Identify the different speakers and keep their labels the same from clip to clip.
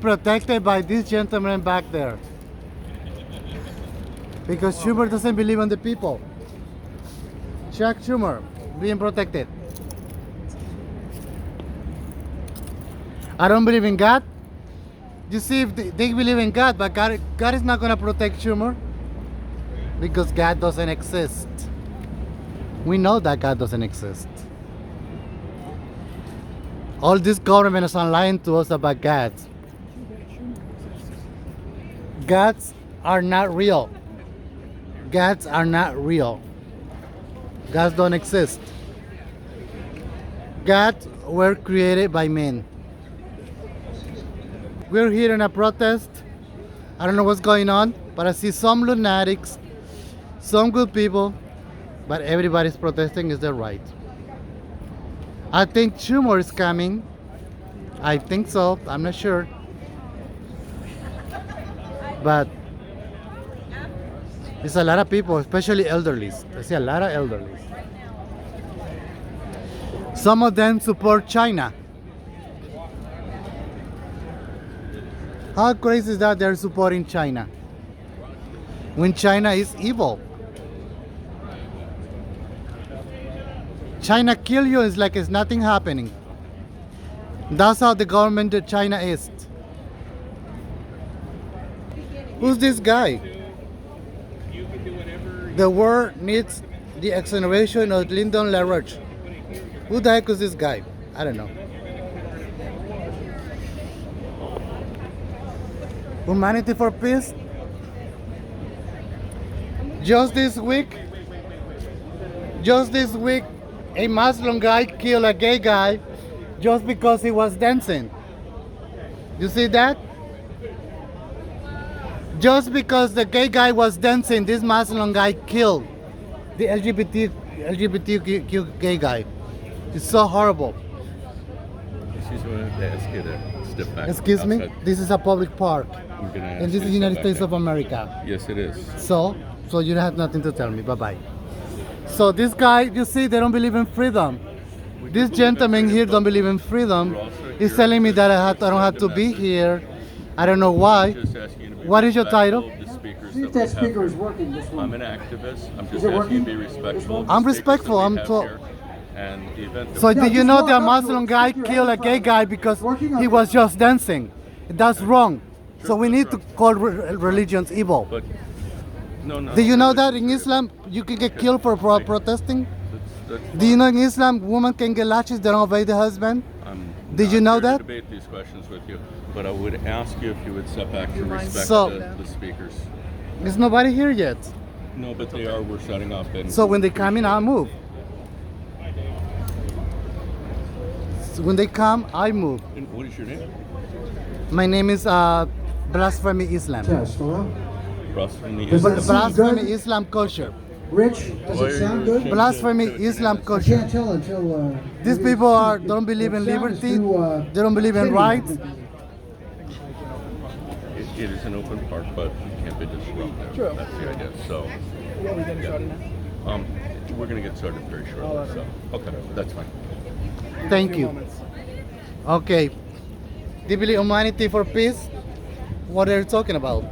Speaker 1: protected by this gentleman back there. Because Schumer doesn't believe in the people. Chuck Schumer being protected. I don't believe in God. You see, if they believe in God, but God is not going to protect Schumer because God doesn't exist. We know that God doesn't exist. All this government is lying to us about God. Gods are not real. Gods are not real. Gods don't exist. Gods were created by men. We're here in a protest. I don't know what's going on, but I see some lunatics, some good people, but everybody's protesting is their right. I think Schumer is coming. I think so. I'm not sure. But there's a lot of people, especially elderlies. I see a lot of elderlies. Some of them support China. How crazy is that they're supporting China? When China is evil. China kill you is like it's nothing happening. That's how the government of China is. Who's this guy? The world needs the exoneration of Lyndon LaRouche. Who the heck is this guy? I don't know. Humanity for Peace. Just this week, a Muslim guy killed a gay guy just because he was dancing. You see that? Just because the gay guy was dancing, this Muslim guy killed the LGBTQ gay guy. It's so horrible.
Speaker 2: Excuse me, I have to ask you to step back.
Speaker 1: Excuse me?
Speaker 2: outside.
Speaker 1: This is a public park.
Speaker 2: I'm gonna ask
Speaker 1: And this
Speaker 2: you
Speaker 1: is
Speaker 2: to
Speaker 1: the United
Speaker 2: step
Speaker 1: States
Speaker 2: back
Speaker 1: of America.
Speaker 2: Yes, it is.
Speaker 1: So you don't have nothing to tell me. Bye-bye. So this guy, you see, they don't believe in freedom. This gentleman here don't believe in freedom. He's telling me that I don't have to be here. I don't know why.
Speaker 2: Just asking you to be
Speaker 1: What is your
Speaker 2: respectful
Speaker 1: title?
Speaker 2: of the speakers
Speaker 3: See if
Speaker 2: we
Speaker 3: that
Speaker 2: have
Speaker 3: speaker is
Speaker 2: here.
Speaker 3: working this one.
Speaker 2: I'm an activist. I'm just
Speaker 3: Is it
Speaker 2: asking you to be
Speaker 3: working?
Speaker 2: respectful. of the
Speaker 1: I'm
Speaker 2: speakers
Speaker 1: respectful.
Speaker 2: that we
Speaker 1: I'm
Speaker 2: have
Speaker 1: so-
Speaker 2: here. And the event that
Speaker 1: So
Speaker 2: we-
Speaker 1: did you
Speaker 3: just
Speaker 1: know
Speaker 3: walk
Speaker 1: that
Speaker 3: up to
Speaker 1: Muslim
Speaker 3: it,
Speaker 1: guy
Speaker 3: stick your
Speaker 1: killed a
Speaker 3: hand
Speaker 1: gay
Speaker 3: in front
Speaker 1: guy
Speaker 3: of it.
Speaker 1: because
Speaker 3: Working on
Speaker 1: he
Speaker 3: it.
Speaker 1: was just dancing? That's wrong. So we need to call religions evil.
Speaker 2: But no.
Speaker 1: Do you know that in Islam you can get killed for protesting?
Speaker 2: That's
Speaker 1: Do you
Speaker 2: fine.
Speaker 1: know in Islam women can get lashes they don't obey the husband?
Speaker 2: I'm
Speaker 1: Did
Speaker 2: not
Speaker 1: you know
Speaker 2: here to
Speaker 1: that?
Speaker 2: debate these questions with you, but I would ask you if you would step back to respect
Speaker 1: So-
Speaker 2: the speakers.
Speaker 1: There's nobody here yet.
Speaker 2: No, but they are. We're setting up. And
Speaker 1: So when they come in, I'll move. So when they come, I move.
Speaker 2: And what is your name?
Speaker 1: My name is Blasphemy Islam.
Speaker 3: Test, hello?
Speaker 2: Russ from the
Speaker 3: Does it
Speaker 2: Islam.
Speaker 3: sound
Speaker 1: Blasphemy
Speaker 3: good?
Speaker 1: Islam culture.
Speaker 3: Rich, does
Speaker 2: Why
Speaker 3: it
Speaker 2: are
Speaker 3: sound
Speaker 2: you
Speaker 3: good?
Speaker 2: ashamed?
Speaker 1: Blasphemy
Speaker 2: to
Speaker 1: Islam
Speaker 3: I
Speaker 1: culture.
Speaker 3: can't tell until...
Speaker 1: These
Speaker 3: maybe
Speaker 1: people
Speaker 3: it's too-
Speaker 1: don't believe in
Speaker 3: the sound is
Speaker 1: liberty.
Speaker 3: too,
Speaker 1: They don't believe in
Speaker 3: tinny.
Speaker 1: rights.
Speaker 2: It is an open park, but you can't be disruptive.
Speaker 4: True.
Speaker 2: That's the idea. So,
Speaker 4: What are we getting started now?
Speaker 2: we're going to get started very shortly. So, okay, that's fine.
Speaker 1: Thank
Speaker 4: Few
Speaker 1: you.
Speaker 4: moments.
Speaker 1: Okay. Do you believe humanity for peace? What are you talking about?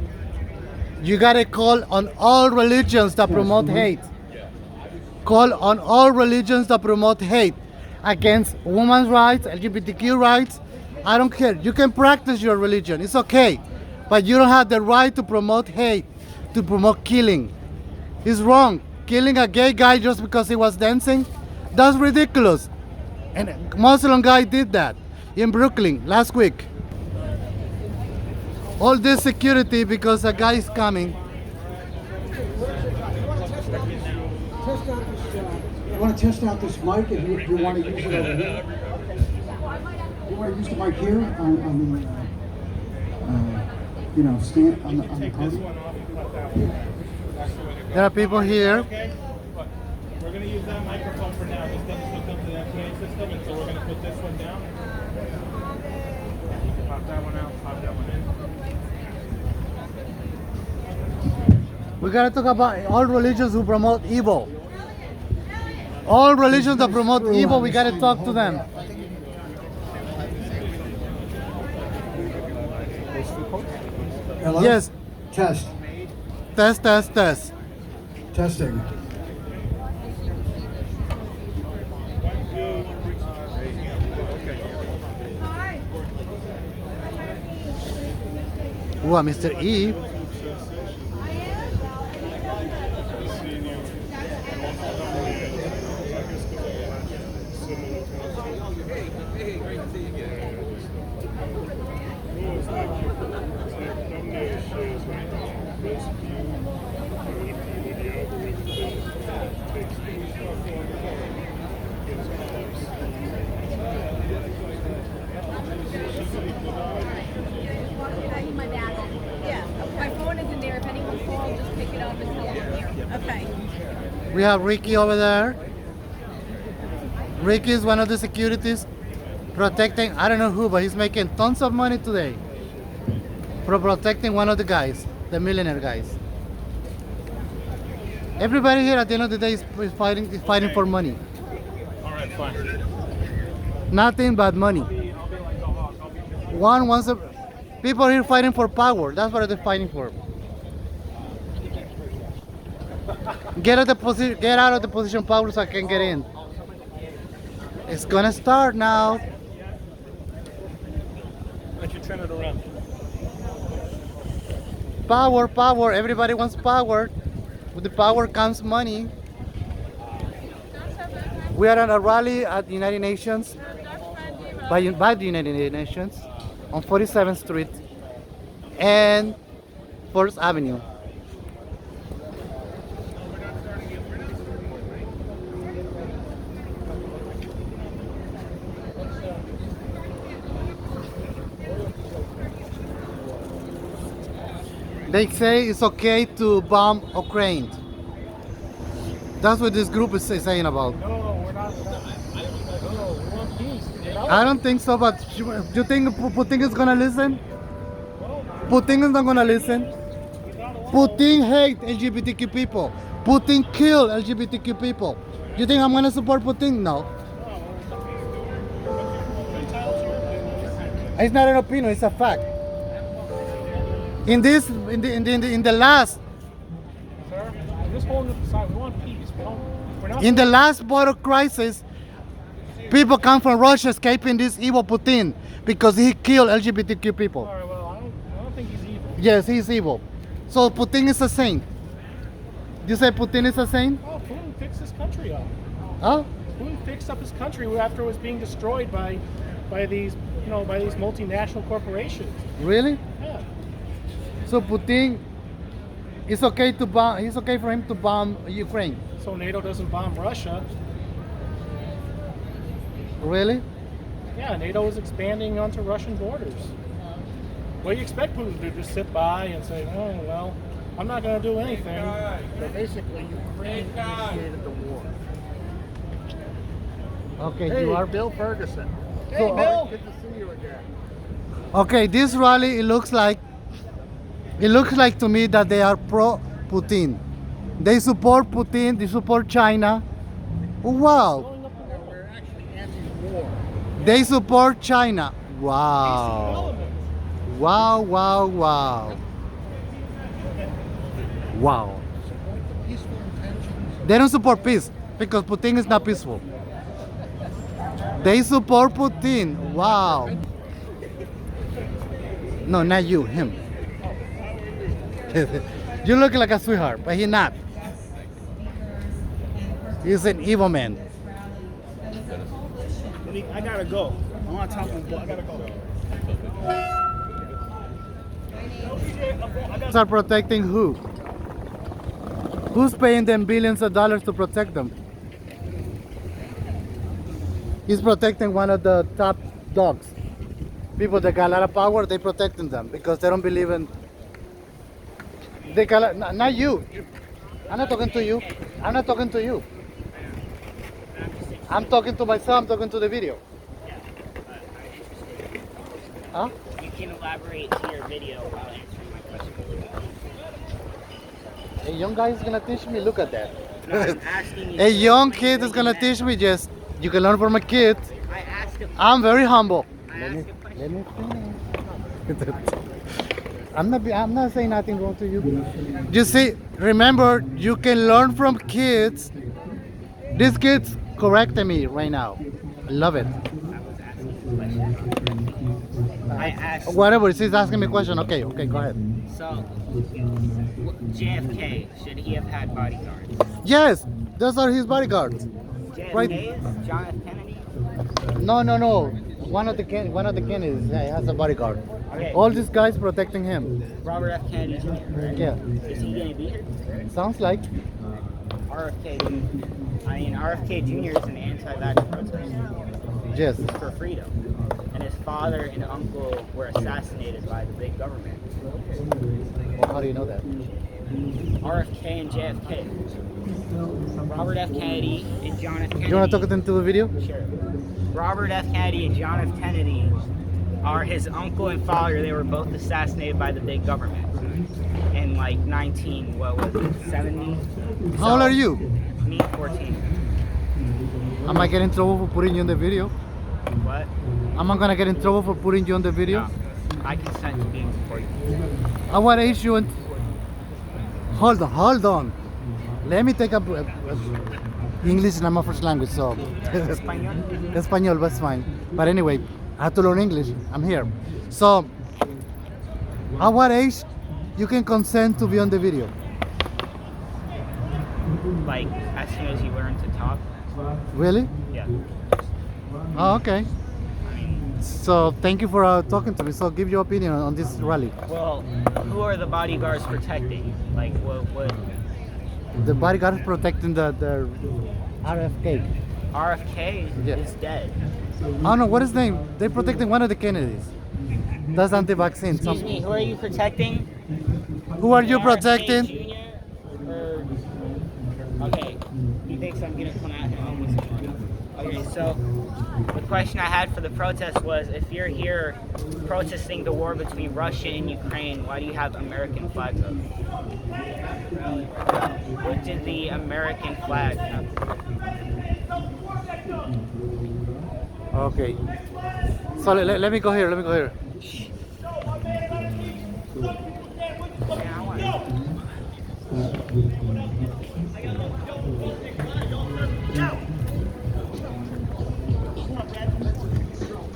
Speaker 1: You gotta call on all religions that promote hate. Call on all religions that promote hate against women's rights, LGBTQ rights. I don't care. You can practice your religion. It's okay. But you don't have the right to promote hate, to promote killing. It's wrong. Killing a gay guy just because he was dancing? That's ridiculous. And a Muslim guy did that in Brooklyn last week. All this security because a guy is coming.
Speaker 3: You want to test out this mic if you want to use it over here? You want to use the mic here on the, stand on the podium?
Speaker 1: There are people here.
Speaker 5: We're going to use that microphone for now. This thing's hooked up to the FPA system, and so we're going to put this one down. You can pop that one out, pop that one in.
Speaker 1: We gotta talk about all religions who promote evil. All religions that promote evil, we gotta talk to them.
Speaker 3: Hello?
Speaker 1: Yes.
Speaker 3: Test.
Speaker 1: Test, test, test.
Speaker 3: Testing.
Speaker 1: Ooh, Mr. E.
Speaker 6: My dad. Yeah. My phone is in there. If anyone calls, just pick it up and tell them I'm here. Okay.
Speaker 1: We have Ricky over there. Ricky is one of the securities protecting, I don't know who, but he's making tons of money today for protecting one of the guys, the millionaire guys. Everybody here at the end of the day is fighting for money.
Speaker 5: All right, fine.
Speaker 1: Nothing but money. One wants a, people here fighting for power. That's what they're fighting for. Get out of the position power so I can get in. It's gonna start now.
Speaker 5: Why don't you turn it around?
Speaker 1: Power, power. Everybody wants power. With the power comes money. We are at a rally at the United Nations, by the United Nations, on 47th Street and 4th Avenue. They say it's okay to bomb Ukraine. That's what this group is saying about.
Speaker 5: No, we're not. No, we want peace.
Speaker 1: I don't think so, but do you think Putin is gonna listen? Putin is not gonna listen. Putin hates LGBTQ people. Putin killed LGBTQ people. You think I'm gonna support Putin? No. It's not an opinion, it's a fact. In the last
Speaker 5: Sir, this whole side, we want peace. We're not.
Speaker 1: in the last border crisis, people come from Russia escaping this evil Putin because he killed LGBTQ people.
Speaker 5: All right, well, I don't think he's evil.
Speaker 1: Yes, he's evil. So Putin is a saint. You say Putin is a saint?
Speaker 5: Oh, Putin fixed his country up.
Speaker 1: Huh?
Speaker 5: Putin fixed up his country after it was being destroyed by these multinational corporations.
Speaker 1: Really?
Speaker 5: Yeah.
Speaker 1: So Putin, it's okay to bomb. It's okay for him to bomb Ukraine.
Speaker 5: So NATO doesn't bomb Russia.
Speaker 1: Really?
Speaker 5: Yeah, NATO is expanding onto Russian borders. What do you expect Putin to do? Just sit by and say, oh, well, I'm not going to do anything.
Speaker 4: So basically, Ukraine initiated the war.
Speaker 1: Okay,
Speaker 4: Hey,
Speaker 1: you are.
Speaker 4: Bill Ferguson.
Speaker 1: So,
Speaker 4: Hey, Bill. Good to see you again.
Speaker 1: Okay, this rally, it looks like to me that they are pro-Putin. They support Putin. They support China. Wow.
Speaker 4: We're actually anti-war.
Speaker 1: They support China. Wow. Wow, wow, wow. Wow.
Speaker 4: Peaceful intentions.
Speaker 1: They don't support peace because Putin is not peaceful. They support Putin. Wow. No, not you, him. You look like a sweetheart, but he's not. He's an evil man.
Speaker 5: I gotta go. I want to talk to him. I gotta go.
Speaker 1: Are protecting who? Who's paying them billions of dollars to protect them? He's protecting one of the top dogs. People that got a lot of power, they protecting them because they don't believe in. They got not you. I'm not talking to you. I'm not talking to you. I'm talking to myself. I'm talking to the video. Huh?
Speaker 7: You can elaborate to your video while answering my question.
Speaker 1: A young guy is gonna teach me. Look at that.
Speaker 7: No, I'm asking you.
Speaker 1: A young kid is gonna teach me. Just you can learn from a kid.
Speaker 7: I asked a
Speaker 1: I'm very humble.
Speaker 7: I asked a question.
Speaker 1: Let me finish. I'm not saying nothing wrong to you. You see, remember, you can learn from kids. These kids correcting me right now. I love it.
Speaker 7: I asked.
Speaker 1: Whatever, she's asking me a question. Okay, go ahead.
Speaker 7: So, JFK, should he have had bodyguards?
Speaker 1: Yes, those are his bodyguards.
Speaker 7: JFK
Speaker 1: Right.
Speaker 7: is John F. Kennedy?
Speaker 1: No. One of the Kennedys has a bodyguard.
Speaker 7: Okay.
Speaker 1: All these guys protecting him.
Speaker 7: Robert F. Kennedy Jr., right?
Speaker 1: Yeah,
Speaker 7: Is he going to be here?
Speaker 1: sounds like.
Speaker 7: RFK Jr. is an anti-vax protester
Speaker 1: Yes.
Speaker 7: for freedom. And his father and uncle were assassinated by the big government.
Speaker 1: Well, how do you know that?
Speaker 7: RFK and JFK. Robert F. Kennedy and John F. Kennedy.
Speaker 1: You want to talk into the video?
Speaker 7: Sure. Robert F. Kennedy and John F. Kennedy are his uncle and father. They were both assassinated by the big government in like 70?
Speaker 1: How old are you?
Speaker 7: Me, 14.
Speaker 1: Am I getting in trouble for putting you in the video?
Speaker 7: What?
Speaker 1: Am I gonna get in trouble for putting you on the video?
Speaker 7: No. I consent to being recorded.
Speaker 1: At what age you want? Hold on. Let me take English is not my first language, so
Speaker 7: Español?
Speaker 1: Espanol, that's fine. But anyway, I have to learn English. I'm here. So, at what age you can consent to be on the video?
Speaker 7: Like, as soon as you learn to talk?
Speaker 1: Really?
Speaker 7: Yeah.
Speaker 1: Oh, okay. So thank you for talking to me. So give your opinion on this rally.
Speaker 7: Well, who are the bodyguards protecting? Like, what?
Speaker 1: The bodyguard is protecting the RFK.
Speaker 7: RFK
Speaker 1: Yeah.
Speaker 7: is dead.
Speaker 1: Oh no, what is his name? They're protecting one of the Kennedys. That's anti-vaccine.
Speaker 7: Excuse me, who are you protecting?
Speaker 1: Who are you
Speaker 7: RFK
Speaker 1: protecting?
Speaker 7: Jr. Or, okay, he thinks I'm gonna come at him with someone. Okay, so the question I had for the protest was, if you're here protesting the war between Russia and Ukraine, why do you have American flags up? What did the American flag have?
Speaker 1: Okay. So let me go here.
Speaker 7: Yeah, I want-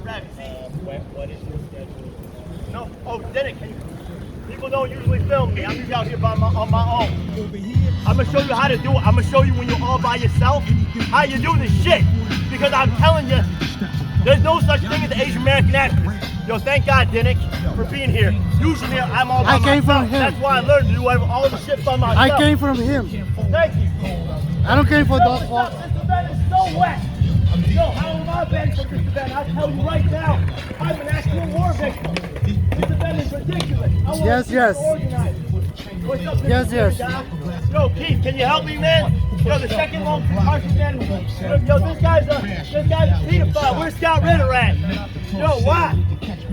Speaker 7: What is your schedule?
Speaker 8: No, oh, Dennis, people don't usually film me. I'm usually out here on my own. I'm gonna show you how to do it. I'm gonna show you when you're all by yourself how you do this shit. Because I'm telling you, there's no such thing as Asian American activists. Yo, thank God, Dennis, for being here. Usually I'm all by
Speaker 1: I came
Speaker 8: myself.
Speaker 1: from him.
Speaker 8: That's why I learned to do all the shit by myself.
Speaker 1: I came from him.
Speaker 8: Thank you.
Speaker 1: I don't care for
Speaker 8: Yo,
Speaker 1: those.
Speaker 8: this event is so wet. Yo, how am I been for this event? I tell you right now, I'm an actual war victim. This event is ridiculous. I want
Speaker 1: Yes,
Speaker 8: people
Speaker 1: yes.
Speaker 8: to organize. What's up,
Speaker 1: Yes,
Speaker 8: Mr.
Speaker 1: yes.
Speaker 8: Doc? Yo, Keith, can you help me, man? Yo, the second long Carson man. Yo, this guy's a pedophile. Where's Scott Ritter at? Yo, what?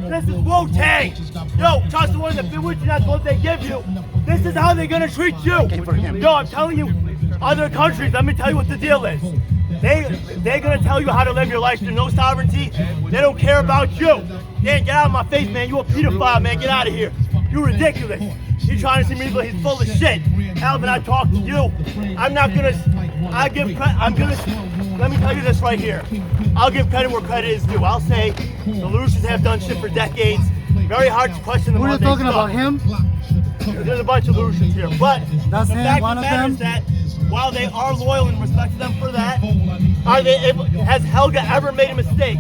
Speaker 8: This is Wu-Tang. Yo, trust the one that been with you, that's what they give you. This is how they're gonna treat you. Yo, I'm telling you, other countries, let me tell you what the deal is. They're gonna tell you how to live your life. There's no sovereignty. They don't care about you. Man, get out of my face, man. You a pedophile, man. Get out of here. You're ridiculous. You're trying to see me, but he's full of shit. Alvin, I talk to you. I'm not gonna. Let me tell you this right here. I'll give credit where credit is due. I'll say the Lucians have done shit for decades. Very hard to question them.
Speaker 1: We're
Speaker 8: on their
Speaker 1: talking
Speaker 8: stuff.
Speaker 1: about him.
Speaker 8: There's a bunch of Lucians here, but
Speaker 1: That's
Speaker 8: the
Speaker 1: him,
Speaker 8: fact
Speaker 1: one
Speaker 8: of
Speaker 1: of
Speaker 8: the matter
Speaker 1: them?
Speaker 8: is that while they are loyal and respect them for that, are they able? Has Helga ever made a mistake?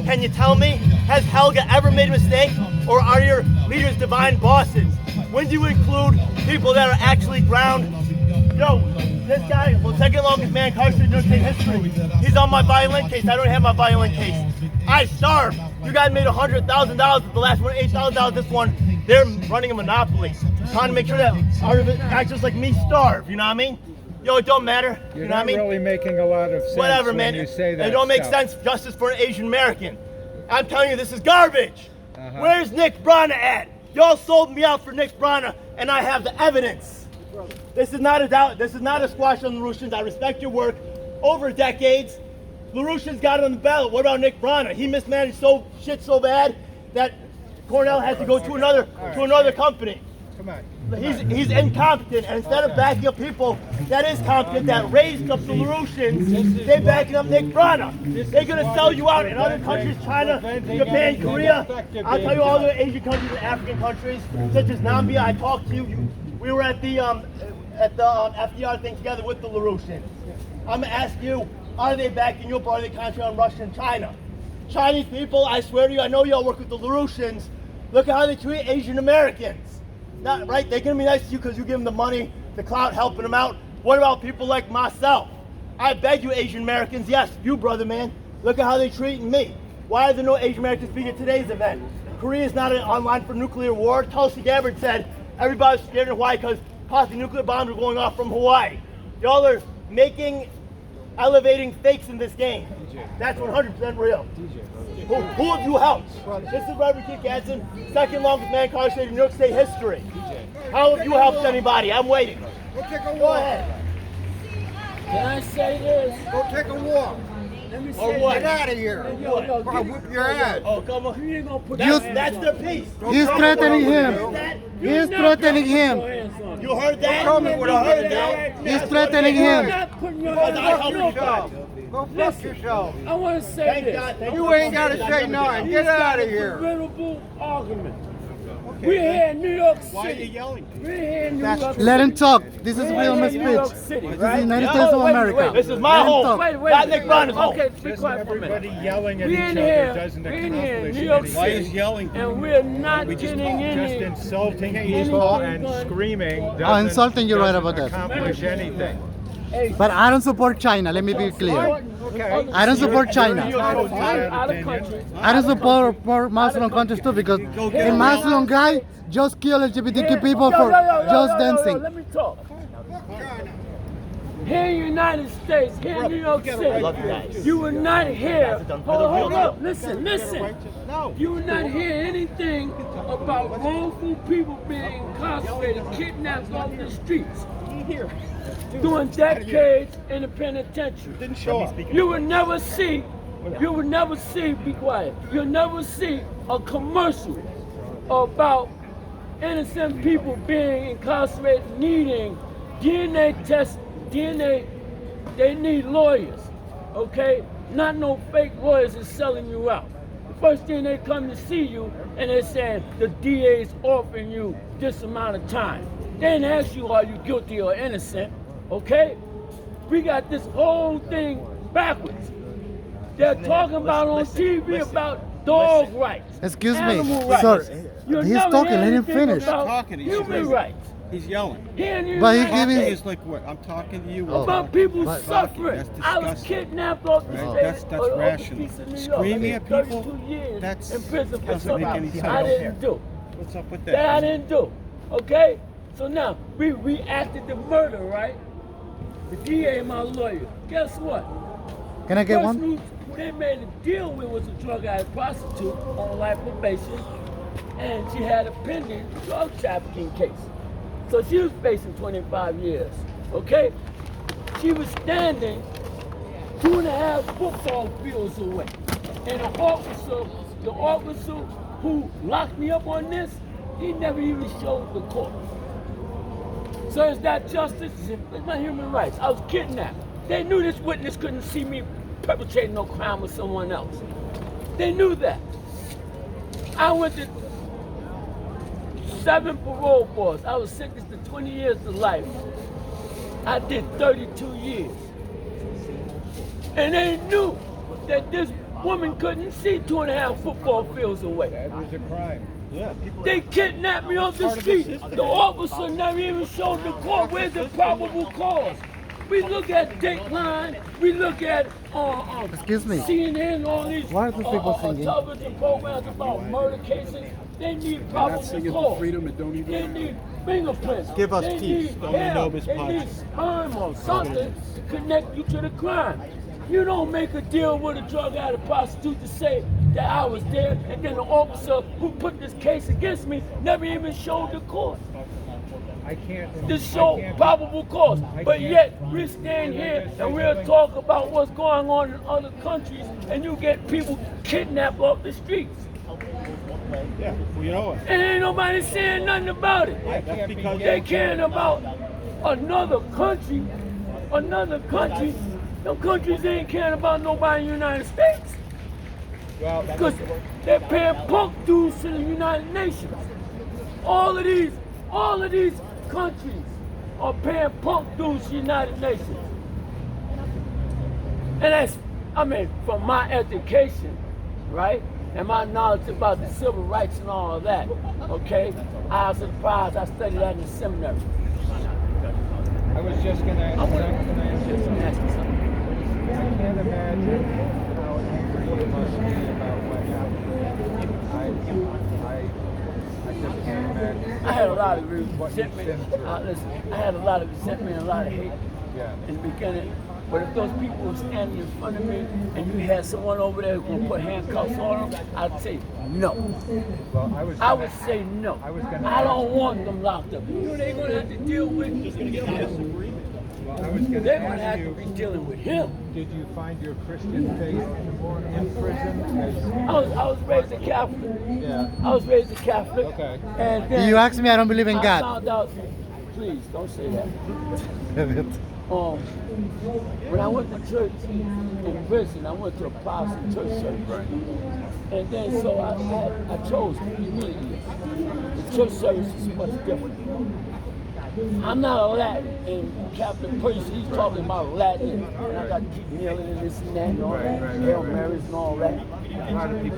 Speaker 8: Can you tell me? Has Helga ever made a mistake, or are your leaders divine bosses? When do you include people that are actually ground? Yo, this guy, well, second longest man, Carson, New State history. He's on my violin case. I don't have my violin case. I starve. You guys made $100,000 with the last one, $8,000 this one. They're running a monopoly, trying to make sure that part of it guys just like me starve. You know what I mean? Yo, it don't matter.
Speaker 9: You're
Speaker 8: you know what I
Speaker 9: not
Speaker 8: mean?
Speaker 9: really making a lot of sense
Speaker 8: Whatever,
Speaker 9: when
Speaker 8: man.
Speaker 9: you say that
Speaker 8: It don't make
Speaker 9: stuff.
Speaker 8: sense. Justice for an Asian American. I'm telling you, this is garbage.
Speaker 9: Uh-huh.
Speaker 8: Where's Nick Brana at? Y'all sold me out for Nick Brana, and I have the evidence. This is not a doubt. This is not a squash on the Larouchians. I respect your work over decades. Larouchians got it on the ballot. What about Nick Brana? He mismanaged so bad that Cornell had to go to another company.
Speaker 5: Come on.
Speaker 8: He's incompetent, and instead of backing up people that is competent, that raised up the Laurentians, they're backing up Nick Brana. They're going to sell you out in other countries, China, Japan, Korea. I'll tell you all the Asian countries and African countries, such as Nambia. I talked to you. We were at the FDR thing together with the Laurentians. I'm going to ask you, are they backing you up, or are they concentrating on Russia and China? Chinese people, I swear to you, I know y'all work with the Laurentians. Look at how they treat Asian Americans. Not right, they're gonna be nice to you because you give them the money, the clout, helping them out. What about people like myself? I beg you, Asian Americans, yes, you brother man, look at how they're treating me. Why are there no Asian Americans speaking at today's event? Korea is not online for nuclear war. Tulsi Gabbard said everybody's scared in Hawaii because possibly nuclear bombs are going off from Hawaii. Y'all are elevating fakes in this game. That's 100% real. Who have you helped? This is Robert T. Gadsden, second longest man incarcerated in New York State history. How have you helped anybody? I'm waiting. Go ahead.
Speaker 4: Can I say this?
Speaker 3: Go take a walk.
Speaker 4: Let me say
Speaker 8: Or what?
Speaker 3: Get out of here.
Speaker 8: What?
Speaker 3: I'll whip your ass.
Speaker 8: Oh, come on.
Speaker 4: You ain't gonna put
Speaker 8: That's their piece.
Speaker 1: He's threatening him. He's threatening him.
Speaker 8: You heard that?
Speaker 3: Tell me what
Speaker 8: You
Speaker 3: I
Speaker 8: heard
Speaker 3: heard.
Speaker 8: that?
Speaker 1: He's threatening him.
Speaker 4: not putting your
Speaker 8: Because
Speaker 4: hands
Speaker 8: I
Speaker 4: on
Speaker 8: helped
Speaker 4: nobody.
Speaker 3: Go fuck yourself.
Speaker 4: I want to say
Speaker 8: Thank
Speaker 4: this.
Speaker 8: God. Thank
Speaker 3: You ain't got to say nothing. Get out of here.
Speaker 4: Formidable argument. We're here in New York City. Why are you yelling? We're here in New York City.
Speaker 1: Let him talk. This is
Speaker 4: We're
Speaker 1: freedom
Speaker 4: here
Speaker 1: of
Speaker 4: in New York
Speaker 1: speech.
Speaker 4: City,
Speaker 1: This is
Speaker 4: right?
Speaker 1: the United
Speaker 8: Yeah.
Speaker 1: States of
Speaker 8: Oh, wait,
Speaker 1: America.
Speaker 8: This is my
Speaker 1: Let him
Speaker 8: home.
Speaker 1: talk.
Speaker 8: Not Nick Brana's home.
Speaker 4: Okay, be quiet for a minute.
Speaker 5: Everybody yelling at
Speaker 4: We're
Speaker 5: each
Speaker 4: in
Speaker 5: other
Speaker 4: here.
Speaker 5: doesn't
Speaker 4: We're in here in
Speaker 5: accomplish
Speaker 4: New York
Speaker 5: anything.
Speaker 4: City.
Speaker 5: Why is yelling?
Speaker 4: And we're not getting
Speaker 5: Just
Speaker 4: any.
Speaker 5: insulting
Speaker 4: anything
Speaker 5: people and
Speaker 4: done.
Speaker 5: screaming
Speaker 1: Oh, insulting, you're right about that.
Speaker 5: accomplish anything.
Speaker 4: Hey,
Speaker 1: But I don't support China. Let me be clear. I don't support China.
Speaker 4: out of country.
Speaker 1: I don't support more Muslim countries too because a Muslim guy just killed LGBTQ people for just dancing.
Speaker 4: Let me talk. Here in the United States, here in New York City, you will not hear. Hold up, listen. You will not hear anything about wrongful people being incarcerated, kidnapped off the streets, doing decades in the penitentiary.
Speaker 5: Didn't show up.
Speaker 4: You will never see, be quiet, you'll never see a commercial about innocent people being incarcerated, needing DNA tests, they need lawyers, okay? Not no fake lawyers is selling you out. The first thing they come to see you and they're saying the DA is offering you this amount of time. They didn't ask you are you guilty or innocent, okay? We got this whole thing backwards. They're talking about on TV about dog rights.
Speaker 1: Excuse me,
Speaker 4: animal rights.
Speaker 1: sir.
Speaker 4: You'll
Speaker 1: He's
Speaker 4: never
Speaker 1: talking.
Speaker 4: hear
Speaker 1: Let him
Speaker 4: anything
Speaker 1: finish.
Speaker 4: about
Speaker 9: Talking, he's
Speaker 4: human
Speaker 9: crazy.
Speaker 4: rights.
Speaker 9: He's yelling.
Speaker 4: Here in the
Speaker 1: But he
Speaker 4: United
Speaker 1: giving-
Speaker 4: States.
Speaker 9: It's like what? I'm talking to you.
Speaker 4: About people
Speaker 1: but-
Speaker 4: suffering.
Speaker 9: That's
Speaker 4: I was
Speaker 9: disgusting.
Speaker 4: kidnapped off the
Speaker 9: Right,
Speaker 4: state
Speaker 9: that's
Speaker 4: of the
Speaker 9: rational.
Speaker 4: piece of New York.
Speaker 9: Screaming
Speaker 4: I
Speaker 9: at
Speaker 4: did
Speaker 9: people,
Speaker 4: 32 years
Speaker 9: that's-
Speaker 4: in prison for
Speaker 9: doesn't make any
Speaker 4: something I
Speaker 9: sense.
Speaker 4: didn't do.
Speaker 9: What's up with
Speaker 4: That I
Speaker 9: that?
Speaker 4: didn't do. Okay? So now, we reacted to murder, right? The DA, my lawyer. Guess what?
Speaker 1: Can I get
Speaker 4: First
Speaker 1: one?
Speaker 4: who they made a deal with was a drug addict prostitute on life probation, and she had a pending drug trafficking case. So she was facing 25 years, okay? She was standing 2.5 football fields away. And the officer who locked me up on this, he never even showed the court. So is that justice? It's my human rights. I was kidnapped. They knew this witness couldn't see me perpetrating no crime with someone else. They knew that. I went to 7 parole boards. I was sentenced to 20 years to life. I did 32 years. And they knew that this woman couldn't see 2.5 football fields away.
Speaker 5: That was a crime.
Speaker 4: They kidnapped me off the street. The officer never even showed the court where's the probable cause. We look at Dateline, we look at
Speaker 1: Excuse me.
Speaker 4: CNN, all these
Speaker 1: Why are these people singing?
Speaker 4: television programs about murder cases. They need probable cause. They need fingerprints.
Speaker 9: Give us
Speaker 4: they
Speaker 9: teeth.
Speaker 4: Need
Speaker 9: Don't
Speaker 4: hair.
Speaker 9: know this
Speaker 4: they
Speaker 9: much.
Speaker 4: need sperm or something to connect you to the crime. You don't make a deal with a drug addict prostitute to say that I was there, and then the officer who put this case against me never even showed the court.
Speaker 5: I can't.
Speaker 4: To show probable cause. But yet we stand here and we'll talk about what's going on in other countries, and you get people kidnapped off the streets.
Speaker 9: Okay. Yeah. Well, you know what?
Speaker 4: And ain't nobody saying nothing about it.
Speaker 9: That's because
Speaker 4: They caring about another country. Them countries ain't caring about nobody in the United States.
Speaker 9: well,
Speaker 4: Because they're paying punk dues to the United Nations. All of these countries are paying punk dues to the United Nations. And that's, I mean, from my education, right? And my knowledge about the civil rights and all of that, okay? I was surprised, I studied that in the seminary.
Speaker 9: I was just going to
Speaker 4: I want to ask you something.
Speaker 9: I can't imagine how angry you must be about what happened. I just can't imagine.
Speaker 4: I had a lot of resentment. Listen, I had a lot of resentment and a lot of hate in the beginning. But if those people were standing in front of me and you had someone over there who's gonna put handcuffs on them, I'd say no.
Speaker 9: Well,
Speaker 4: I would say no. I don't want them locked up. You know they're gonna have to deal with him.
Speaker 9: Well, I was going
Speaker 4: They're
Speaker 9: to
Speaker 4: gonna have
Speaker 9: ask
Speaker 4: to be
Speaker 9: you,
Speaker 4: dealing with him.
Speaker 9: did you find your Christian faith in prison?
Speaker 4: I was raised a Catholic.
Speaker 9: Yeah.
Speaker 4: I was raised a Catholic.
Speaker 9: Okay.
Speaker 4: And then
Speaker 1: You ask me, I don't believe in
Speaker 4: I
Speaker 1: God.
Speaker 4: found out, please don't say that. When I went to church in prison, I went to a Protestant church. And then so I chose immediately. The church service is much different. I'm not a Latin, and Captain Percy, he's talking about Latin, and I got to keep kneeling and this and that and all that, Hail Marys and all that.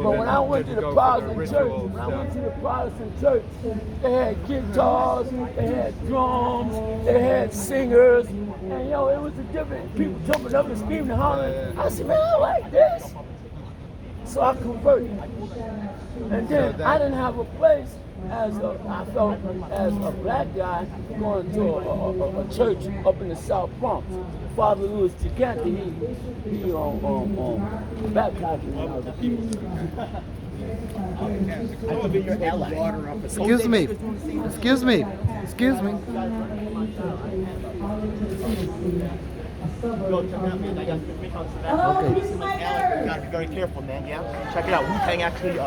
Speaker 4: But when I went to the Protestant church, they had guitars, they had drums, they had singers, and yo, it was a different, people jumping up and screaming and hollering. I said, man, I like this. So I converted. And then I didn't have a place I felt as a black guy going to a church up in the South Bronx. Father Louis Gigante, he baptized me when I was a kid.
Speaker 7: I could be your ally.
Speaker 1: Excuse me. Excuse me. Excuse me.
Speaker 8: Go check it out, man. I got good recon for that. This is my Alex. You gotta be very careful, man. Yeah. Check it out. Wu-Tang actually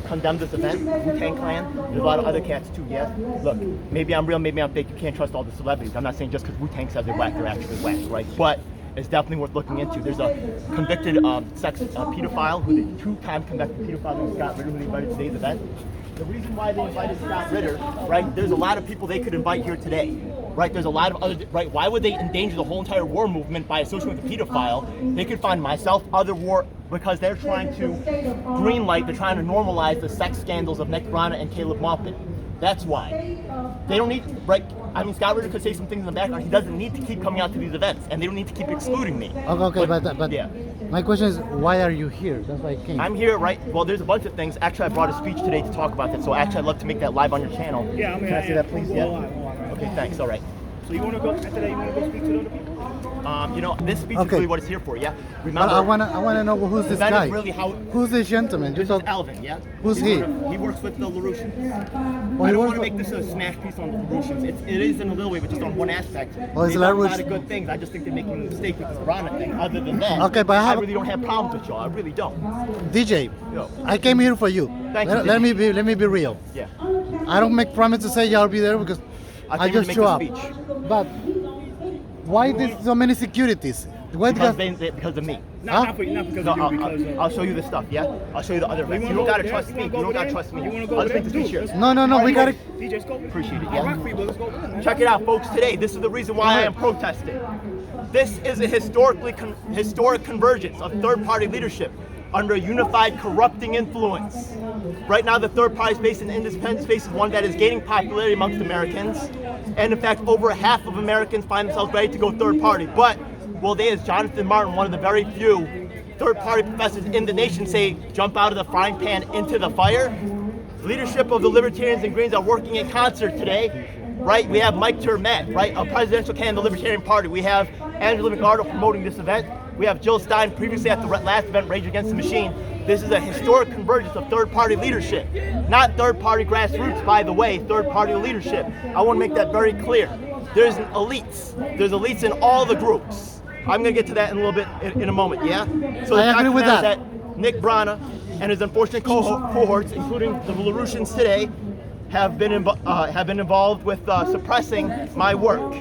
Speaker 8: condemned this event. Wu-Tang Clan. There's a lot of other cats too. Yeah. Look, maybe I'm real, maybe I'm fake. You can't trust all the celebrities. I'm not saying just because Wu-Tang says they're whack, they're actually whack, right? But it's definitely worth looking into. There's a convicted pedophile, who's a two-time convicted pedophile named Scott Ritter, who they invited to today's event. The reason why they invited Scott Ritter, right? There's a lot of people they could invite here today. Right, there's a lot of other, right, why would they endanger the whole entire war movement by associating with a pedophile? They could find myself, other war, because they're trying to greenlight, they're trying to normalize the sex scandals of Nick Brana and Caleb Maupin. That's why. They don't need, right, I mean, Scott Ritter could say some things in the background. He doesn't need to keep coming out to these events, and they don't need to keep excluding me.
Speaker 1: Okay, but
Speaker 8: yeah.
Speaker 1: My question is, why are you here? That's why I came.
Speaker 8: I'm here, right? Well, there's a bunch of things. Actually, I brought a speech today to talk about that, so actually I'd love to make that live on your channel.
Speaker 10: Yeah, I mean,
Speaker 8: can I say that, please?
Speaker 10: Yeah.
Speaker 8: Okay, thanks, all right.
Speaker 10: So you want to go, after that, you want to go speak to the other people?
Speaker 8: You know, this speech is
Speaker 1: Okay.
Speaker 8: really what it's here for, yeah?
Speaker 1: But
Speaker 8: Remember,
Speaker 1: I wanna know who's this
Speaker 8: that
Speaker 1: guy.
Speaker 8: is really how,
Speaker 1: Who's this gentleman?
Speaker 8: this is Alvin, yeah?
Speaker 1: Who's
Speaker 8: He's
Speaker 1: he?
Speaker 8: one of- He works with the LaRouchians.
Speaker 1: Well,
Speaker 8: I
Speaker 1: he
Speaker 8: don't
Speaker 1: works
Speaker 8: want to
Speaker 1: with-
Speaker 8: make this a smash piece on the LaRouchians. It is in a little way, but just on one aspect.
Speaker 1: Well, it's
Speaker 8: They've done a
Speaker 1: LaRouche-
Speaker 8: lot of good things. I just think they're making a mistake with this Verona thing. Other than that,
Speaker 1: Okay, but I have-
Speaker 8: really don't have problems with y'all. I really don't.
Speaker 1: DJ,
Speaker 8: Yo.
Speaker 1: I came here for you.
Speaker 8: Thank you,
Speaker 1: Let
Speaker 8: DJ.
Speaker 1: me be real.
Speaker 8: Yeah.
Speaker 1: I don't make promises to say I'll be there because
Speaker 8: I
Speaker 1: I
Speaker 8: came here
Speaker 1: just
Speaker 8: to
Speaker 1: show
Speaker 8: make
Speaker 1: up.
Speaker 8: a speech.
Speaker 1: But why there's so many securities? Why
Speaker 8: Because,
Speaker 1: because
Speaker 8: because of me.
Speaker 10: Not because
Speaker 8: No,
Speaker 10: of you, because
Speaker 8: I'll show you the stuff, yeah? I'll show you the other events. You don't gotta trust me. You don't gotta trust me.
Speaker 10: You want to go
Speaker 8: I'll
Speaker 10: over
Speaker 8: just
Speaker 10: there?
Speaker 8: make the speech here.
Speaker 1: No, we gotta.
Speaker 10: DJ, let's go.
Speaker 8: Appreciate it,
Speaker 10: I'll
Speaker 8: yeah?
Speaker 10: rock for you, but let's go over there, man.
Speaker 8: Check it out, folks. Today, this is the reason why I am protesting. This is a historic convergence of third-party leadership under a unified corrupting influence. Right now, the third party space in independent space is one that is gaining popularity amongst Americans. And in fact, over half of Americans find themselves ready to go third party. But will they, as Jonathan Martin, one of the very few third party professors in the nation, say, jump out of the frying pan into the fire? The leadership of the Libertarians and Greens are working in concert today. Right, we have Mike Turmet, right, a presidential candidate of the Libertarian Party. We have Angela McArdle promoting this event. We have Jill Stein previously at the last event, Rage Against the Machine. This is a historic convergence of third-party leadership. Not third-party grassroots, by the way, third-party leadership. I want to make that very clear. There's elites. There's elites in all the groups. I'm going to get to that in a little bit, in a moment, yeah? So the
Speaker 1: I agree
Speaker 8: fact
Speaker 1: with
Speaker 8: of the matter
Speaker 1: that.
Speaker 8: is Nick Brana, and his unfortunate cohorts, including the Belarusians today, have been involved with suppressing my work.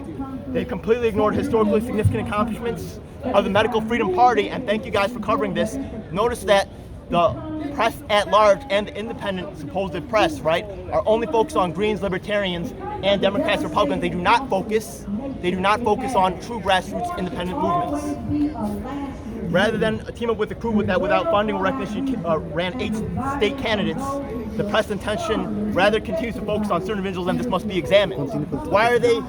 Speaker 8: They completely ignored historically significant accomplishments of the Medical Freedom Party, and thank you guys for covering this. Notice that the press at large and the independent supposed press, right, are only focused on Greens, Libertarians, and Democrats, Republicans. They do not focus on true grassroots independent movements. Rather than team up with a crew that without funding or recognition ran 8 state candidates, the press intention rather continues to focus on certain individuals, and this must be examined. Why are they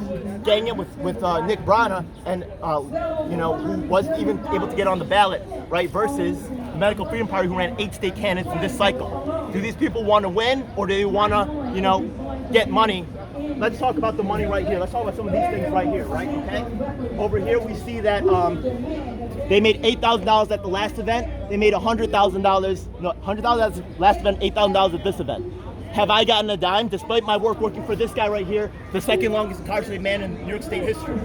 Speaker 8: getting it with Nick Brana, and who wasn't even able to get on the ballot, right, versus the Medical Freedom Party, who ran 8 state candidates in this cycle? Do these people want to win, or do they want to, get money? Let's talk about the money right here. Let's talk about some of these things right here, right? Okay. Over here we see that they made $8,000 at the last event. They made $100,000. No, $100,000 at the last event, $8,000 at this event. Have I gotten a dime, despite my work working for this guy right here, the second longest incarcerated man in New York State history?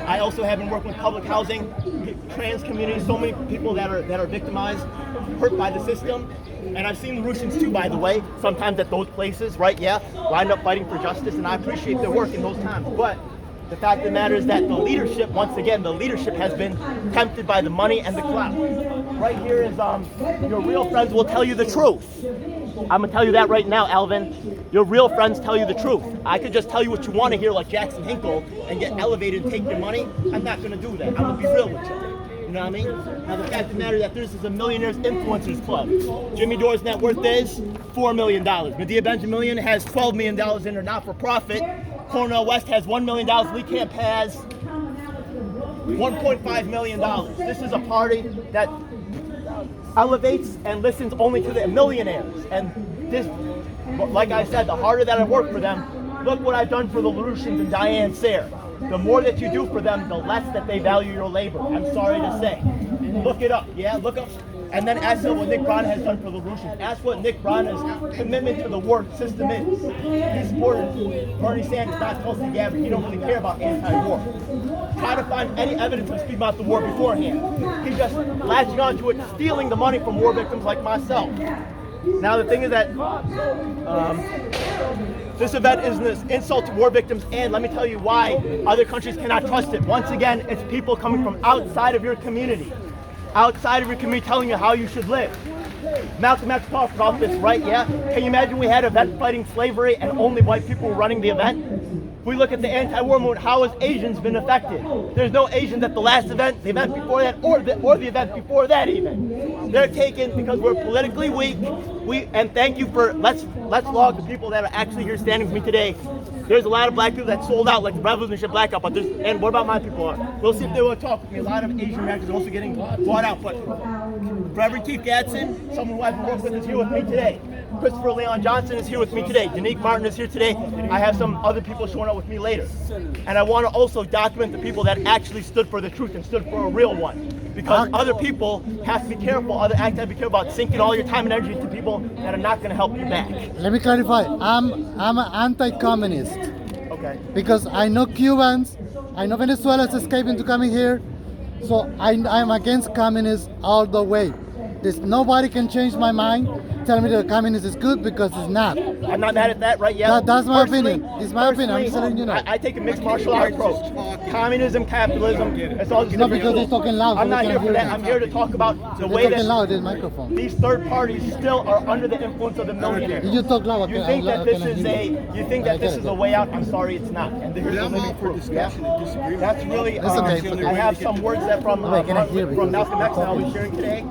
Speaker 8: I also have been working with public housing, trans communities, so many people that are victimized, hurt by the system. And I've seen the Russians too, by the way, sometimes at those places, right? Yeah, lined up fighting for justice, and I appreciate their work in those times. But the fact of the matter is that the leadership, once again, the leadership has been tempted by the money and the clout. Right here is your real friends will tell you the truth. I'm gonna tell you that right now, Alvin. Your real friends tell you the truth. I could just tell you what you want to hear, like Jackson Hinkle, and get elevated and take your money. I'm not gonna do that. I'm gonna be real with you. You know what I mean? Now the fact of the matter is that this is a millionaires influencers club. Jimmy Dore's net worth is $4 million. Medea Benjaminian has $12 million in her not-for-profit. Cornell West has $1 million. Lee Camp has $1.5 million. This is a party that elevates and listens only to the millionaires. And this, like I said, the harder that I work for them, look what I've done for the Larusians and Diane Sayre. The more that you do for them, the less that they value your labor. I'm sorry to say. Look it up, yeah? Look up. And then ask what Nick Brana has done for the Larusians. Ask what Nick Brana's commitment to the work system is. He supported Bernie Sanders, not Tulsi Gabbard. He don't really care about anti-war. Try to find any evidence of speaking about the war beforehand. He's just latching onto it, stealing the money from war victims like myself. Now the thing is that this event is an insult to war victims, and let me tell you why other countries cannot trust it. Once again, it's people coming from outside of your community. Outside of your community telling you how you should live. Malcolm X talked about this, right? Yeah? Can you imagine we had an event fighting slavery and only white people were running the event? If we look at the anti-war movement, how has Asians been affected? There's no Asians at the last event, the event before that, or the event before that even. They're taken because we're politically weak. And thank you for, let's log the people that are actually here standing with me today. There's a lot of black people that sold out, like the Revolutionary Blackout, but and what about my people? We'll see if they want to talk with me. A lot of Asian Americans are also getting bought out, but Reverend Keith Gadsden, someone who I've been working with, is here with me today. Christopher Leon Johnson is here with me today. Danique Martin is here today. I have some other people showing up with me later. And I want to also document the people that actually stood for the truth and stood for a real one. Because other people have to be careful, other actors have to be careful about sinking all your time and energy to people that are not going to help you back.
Speaker 1: Let me clarify. I'm an anti-communist.
Speaker 8: Okay.
Speaker 1: Because I know Cubans, I know Venezuelans escaping to coming here, so I'm against communists all the way. Nobody can change my mind, tell me that communism is good, because it's not.
Speaker 8: I'm not mad at that, right? Yeah.
Speaker 1: That's my opinion. It's my opinion. I'm just letting you know.
Speaker 8: I take a mixed martial art approach. Communism, capitalism, it's all just
Speaker 1: not because they're talking loud.
Speaker 8: I'm not here for that. I'm here to talk about the way that
Speaker 1: loud in microphone.
Speaker 8: These third parties still are under the influence of the millionaires.
Speaker 1: You talk loud.
Speaker 8: You think that this is a way out? I'm sorry, it's not. And here's the living proof. That's really. I have some words that from Malcolm X that I'll be sharing today.